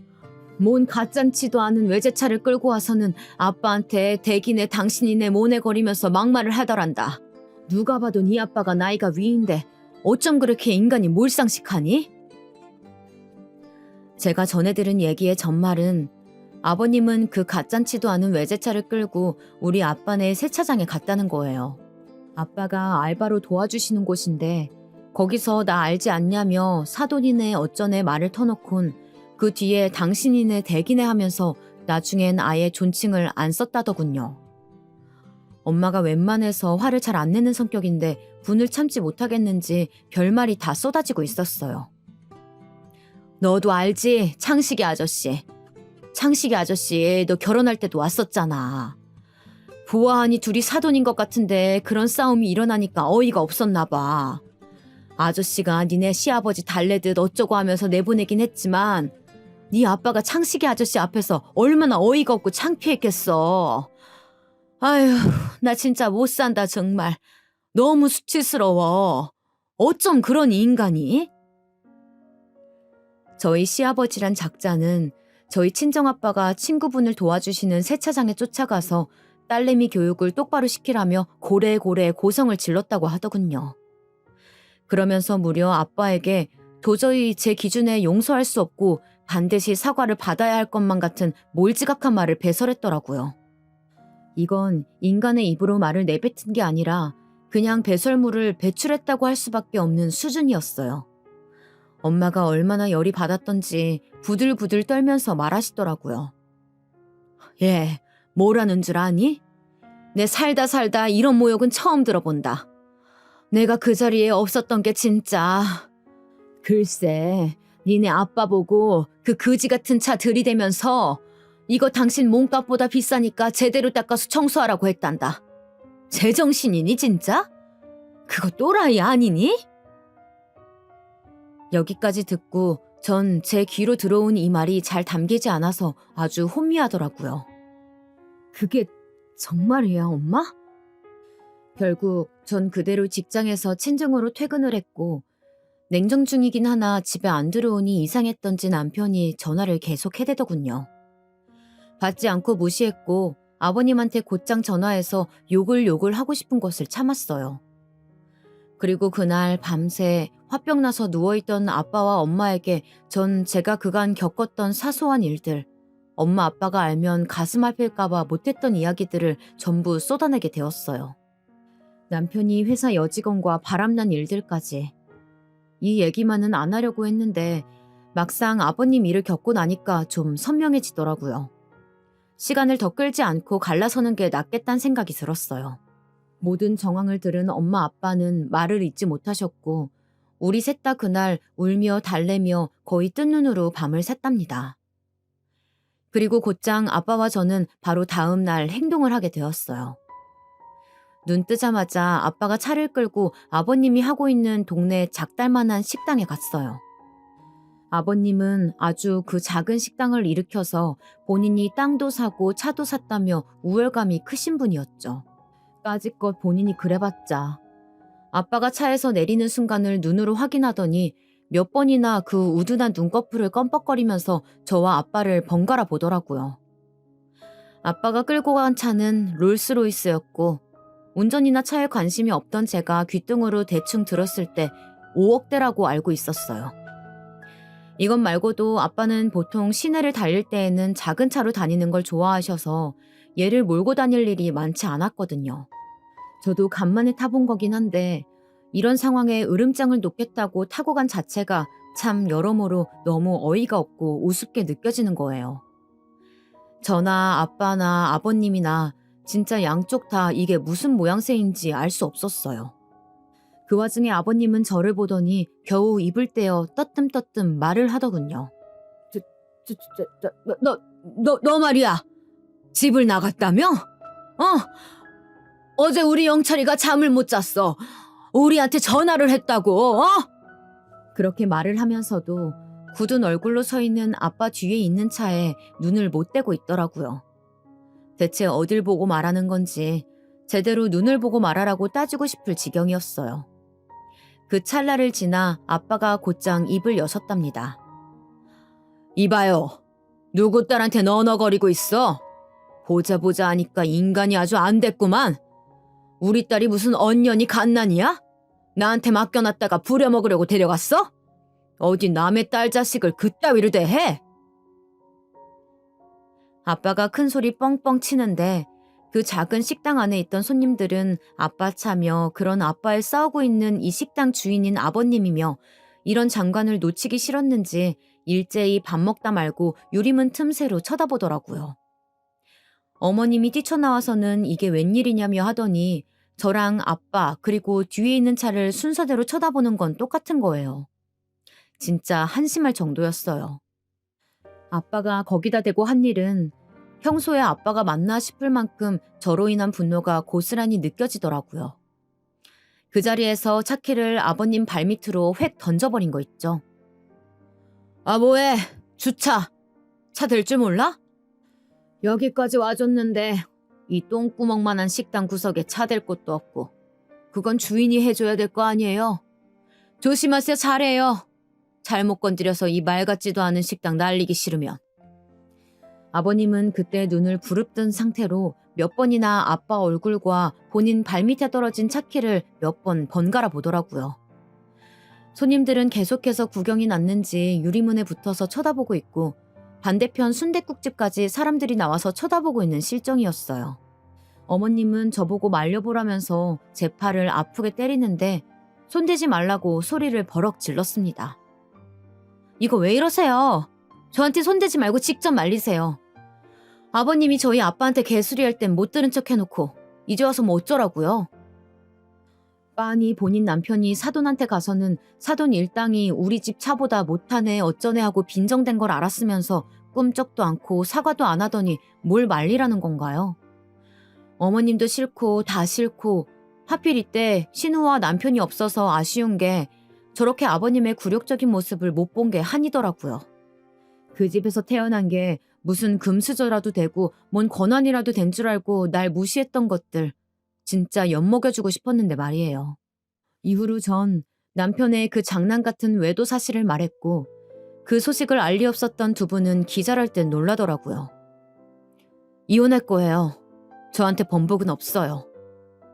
뭔 가짠치도 않은 외제차를 끌고 와서는 아빠한테 대기네 당신이네 모네거리면서 막말을 하더란다. 누가 봐도 네 아빠가 나이가 위인데 어쩜 그렇게 인간이 몰상식하니? 제가 전해 들은 얘기의 전말은 아버님은 그 가짠치도 않은 외제차를 끌고 우리 아빠네 세차장에 갔다는 거예요. 아빠가 알바로 도와주시는 곳인데 거기서 나 알지 않냐며 사돈이네 어쩌네 말을 터놓곤 그 뒤에 당신이네 대기네 하면서 나중엔 아예 존칭을 안 썼다더군요. 엄마가 웬만해서 화를 잘 안 내는 성격인데 분을 참지 못하겠는지 별말이 다 쏟아지고 있었어요. 너도 알지? 창식이 아저씨. 창식이 아저씨 너 결혼할 때도 왔었잖아. 보아하니 둘이 사돈인 것 같은데 그런 싸움이 일어나니까 어이가 없었나 봐. 아저씨가 니네 시아버지 달래듯 어쩌고 하면서 내보내긴 했지만 네 아빠가 창식이 아저씨 앞에서 얼마나 어이가 없고 창피했겠어. 아휴, 나 진짜 못 산다 정말. 너무 수치스러워. 어쩜 그런 인간이? 저희 시아버지란 작자는 저희 친정아빠가 친구분을 도와주시는 세차장에 쫓아가서 딸내미 교육을 똑바로 시키라며 고래고래 고성을 질렀다고 하더군요. 그러면서 무려 아빠에게 도저히 제 기준에 용서할 수 없고 반드시 사과를 받아야 할 것만 같은 몰지각한 말을 배설했더라고요. 이건 인간의 입으로 말을 내뱉은 게 아니라 그냥 배설물을 배출했다고 할 수밖에 없는 수준이었어요. 엄마가 얼마나 열이 받았던지 부들부들 떨면서 말하시더라고요. 얘, 뭐라는 줄 아니? 내 살다 이런 모욕은 처음 들어본다. 내가 그 자리에 없었던 게 진짜. 글쎄, 니네 아빠 보고 그 거지 같은 차 들이대면서 이거 당신 몸값보다 비싸니까 제대로 닦아서 청소하라고 했단다. 제정신이니 진짜? 그거 또라이 아니니? 여기까지 듣고 전 제 귀로 들어온 이 말이 잘 담기지 않아서 아주 혼미하더라고요. 그게 정말이야, 엄마? 결국 전 그대로 직장에서 친정으로 퇴근을 했고 냉정 중이긴 하나 집에 안 들어오니 이상했던지 남편이 전화를 계속 해대더군요. 받지 않고 무시했고 아버님한테 곧장 전화해서 욕을 하고 싶은 것을 참았어요. 그리고 그날 밤새 화병 나서 누워있던 아빠와 엄마에게 전 제가 그간 겪었던 사소한 일들, 엄마 아빠가 알면 가슴 아플까봐 못했던 이야기들을 전부 쏟아내게 되었어요. 남편이 회사 여직원과 바람난 일들까지. 이 얘기만은 안 하려고 했는데 막상 아버님 일을 겪고 나니까 좀 선명해지더라고요. 시간을 더 끌지 않고 갈라서는 게 낫겠다는 생각이 들었어요. 모든 정황을 들은 엄마 아빠는 말을 잇지 못하셨고 우리 셋 다 그날 울며 달래며 거의 뜬 눈으로 밤을 샜답니다. 그리고 곧장 아빠와 저는 바로 다음 날 행동을 하게 되었어요. 눈 뜨자마자 아빠가 차를 끌고 아버님이 하고 있는 동네 작달만한 식당에 갔어요. 아버님은 아주 그 작은 식당을 일으켜서 본인이 땅도 사고 차도 샀다며 우월감이 크신 분이었죠. 까짓것 본인이 그래봤자 아빠가 차에서 내리는 순간을 눈으로 확인하더니 몇 번이나 그 우둔한 눈꺼풀을 껌뻑거리면서 저와 아빠를 번갈아 보더라고요. 아빠가 끌고 간 차는 롤스로이스였고 운전이나 차에 관심이 없던 제가 귓등으로 대충 들었을 때 5억대라고 알고 있었어요. 이것 말고도 아빠는 보통 시내를 달릴 때에는 작은 차로 다니는 걸 좋아하셔서 얘를 몰고 다닐 일이 많지 않았거든요. 저도 간만에 타본 거긴 한데 이런 상황에 으름장을 놓겠다고 타고 간 자체가 참 여러모로 너무 어이가 없고 우습게 느껴지는 거예요. 저나 아빠나 아버님이나 진짜 양쪽 다 이게 무슨 모양새인지 알 수 없었어요. 그 와중에 아버님은 저를 보더니 겨우 입을 떼어 떠뜸떠뜸 말을 하더군요. 너 말이야. 집을 나갔다며? 어제 우리 영철이가 잠을 못 잤어. 우리한테 전화를 했다고, 그렇게 말을 하면서도 굳은 얼굴로 서 있는 아빠 뒤에 있는 차에 눈을 못 떼고 있더라고요. 대체 어딜 보고 말하는 건지 제대로 눈을 보고 말하라고 따지고 싶을 지경이었어요. 그 찰나를 지나 아빠가 곧장 입을 여셨답니다. 이봐요. 누구 딸한테 너너거리고 있어? 보자 하니까 인간이 아주 안 됐구만. 우리 딸이 무슨 언년이 갓난이야? 나한테 맡겨놨다가 부려먹으려고 데려갔어? 어디 남의 딸 자식을 그따위로 대해? 아빠가 큰 소리 뻥뻥 치는데 그 작은 식당 안에 있던 손님들은 아빠 차며 그런 아빠를 싸우고 있는 이 식당 주인인 아버님이며 이런 장관을 놓치기 싫었는지 일제히 밥 먹다 말고 유리문 틈새로 쳐다보더라고요. 어머님이 뛰쳐나와서는 이게 웬일이냐며 하더니 저랑 아빠 그리고 뒤에 있는 차를 순서대로 쳐다보는 건 똑같은 거예요. 진짜 한심할 정도였어요. 아빠가 거기다 대고 한 일은 평소에 아빠가 맞나 싶을 만큼 저로 인한 분노가 고스란히 느껴지더라고요. 그 자리에서 차키를 아버님 발밑으로 획 던져버린 거 있죠. 아 뭐해? 주차. 차 댈 줄 몰라? 여기까지 와줬는데 이 똥구멍만한 식당 구석에 차 댈 곳도 없고 그건 주인이 해줘야 될 거 아니에요. 조심하세요. 잘해요. 잘못 건드려서 이 말 같지도 않은 식당 날리기 싫으면. 아버님은 그때 눈을 부릅뜬 상태로 몇 번이나 아빠 얼굴과 본인 발밑에 떨어진 차키를 몇 번 번갈아 보더라고요. 손님들은 계속해서 구경이 났는지 유리문에 붙어서 쳐다보고 있고 반대편 순댓국집까지 사람들이 나와서 쳐다보고 있는 실정이었어요. 어머님은 저보고 말려보라면서 제 팔을 아프게 때리는데 손대지 말라고 소리를 버럭 질렀습니다. 이거 왜 이러세요? 저한테 손대지 말고 직접 말리세요. 아버님이 저희 아빠한테 개수리할 땐 못 들은 척 해놓고 이제 와서 뭐 어쩌라고요? 빤히 본인 남편이 사돈한테 가서는 사돈 일당이 우리 집 차보다 못하네 어쩌네 하고 빈정댄 걸 알았으면서 꿈쩍도 않고 사과도 안 하더니 뭘 말리라는 건가요? 어머님도 싫고 다 싫고 하필 이때 신우와 남편이 없어서 아쉬운 게 저렇게 아버님의 굴욕적인 모습을 못 본 게 한이더라고요. 그 집에서 태어난 게 무슨 금수저라도 되고 뭔 권한이라도 된 줄 알고 날 무시했던 것들 진짜 엿먹여주고 싶었는데 말이에요. 이후로 전 남편의 그 장난 같은 외도 사실을 말했고 그 소식을 알 리 없었던 두 분은 기절할 땐 놀라더라고요. 이혼할 거예요. 저한테 번복은 없어요.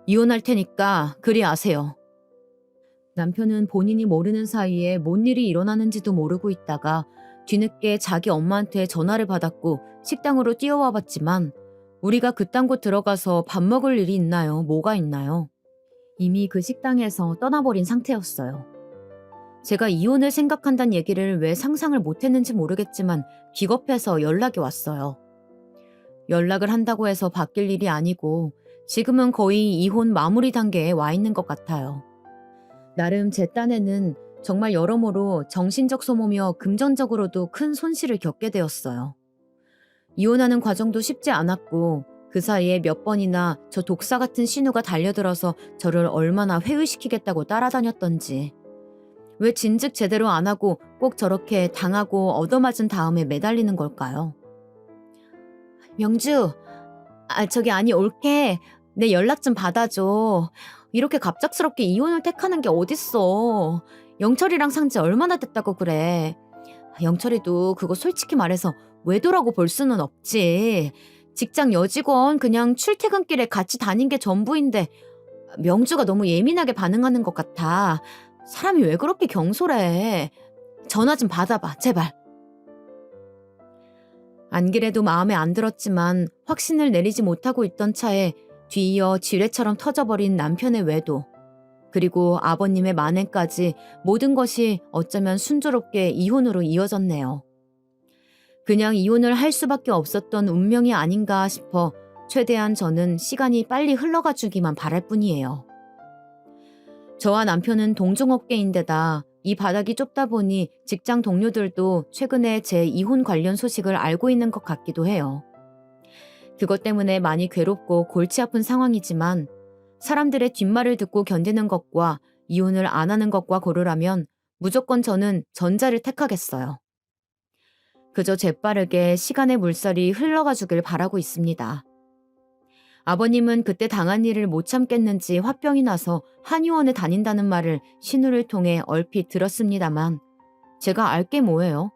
이혼할 테니까 그리 아세요. 남편은 본인이 모르는 사이에 뭔 일이 일어나는지도 모르고 있다가 뒤늦게 자기 엄마한테 전화를 받았고 식당으로 뛰어와 봤지만 우리가 그딴 곳 들어가서 밥 먹을 일이 있나요? 뭐가 있나요? 이미 그 식당에서 떠나버린 상태였어요. 제가 이혼을 생각한다는 얘기를 왜 상상을 못했는지 모르겠지만 기겁해서 연락이 왔어요. 연락을 한다고 해서 바뀔 일이 아니고 지금은 거의 이혼 마무리 단계에 와 있는 것 같아요. 나름 제 딴에는 정말 여러모로 정신적 소모며 금전적으로도 큰 손실을 겪게 되었어요. 이혼하는 과정도 쉽지 않았고 그 사이에 몇 번이나 저 독사 같은 신우가 달려들어서 저를 얼마나 회의시키겠다고 따라다녔던지 왜 진즉 제대로 안 하고 꼭 저렇게 당하고 얻어맞은 다음에 매달리는 걸까요? 명주, 저기 아니 올케 내 연락 좀 받아줘. 이렇게 갑작스럽게 이혼을 택하는 게 어딨어. 영철이랑 산지 얼마나 됐다고 그래. 영철이도 그거 솔직히 말해서 외도라고 볼 수는 없지. 직장 여직원 그냥 출퇴근길에 같이 다닌 게 전부인데 명주가 너무 예민하게 반응하는 것 같아. 사람이 왜 그렇게 경솔해. 전화 좀 받아봐 제발. 안 그래도 마음에 안 들었지만 확신을 내리지 못하고 있던 차에 뒤이어 지뢰처럼 터져버린 남편의 외도 그리고 아버님의 만행까지 모든 것이 어쩌면 순조롭게 이혼으로 이어졌네요. 그냥 이혼을 할 수밖에 없었던 운명이 아닌가 싶어 최대한 저는 시간이 빨리 흘러가주기만 바랄 뿐이에요. 저와 남편은 동종업계인데다 이 바닥이 좁다 보니 직장 동료들도 최근에 제 이혼 관련 소식을 알고 있는 것 같기도 해요. 그것 때문에 많이 괴롭고 골치 아픈 상황이지만 사람들의 뒷말을 듣고 견디는 것과 이혼을 안 하는 것과 고르라면 무조건 저는 전자를 택하겠어요. 그저 재빠르게 시간의 물살이 흘러가 주길 바라고 있습니다. 아버님은 그때 당한 일을 못 참겠는지 화병이 나서 한의원에 다닌다는 말을 신우를 통해 얼핏 들었습니다만 제가 알 게 뭐예요?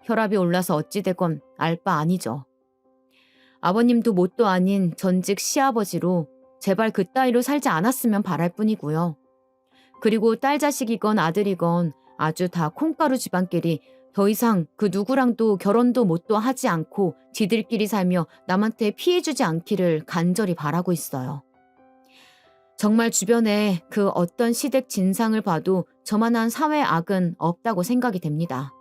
혈압이 올라서 어찌 되건 알 바 아니죠. 아버님도 뭣도 아닌 전직 시아버지로 제발 그따위로 살지 않았으면 바랄 뿐이고요. 그리고 딸 자식이건 아들이건 아주 다 콩가루 집안끼리 더 이상 그 누구랑도 결혼도 못도 하지 않고 지들끼리 살며 남한테 피해주지 않기를 간절히 바라고 있어요. 정말 주변에 그 어떤 시댁 진상을 봐도 저만한 사회 악은 없다고 생각이 됩니다.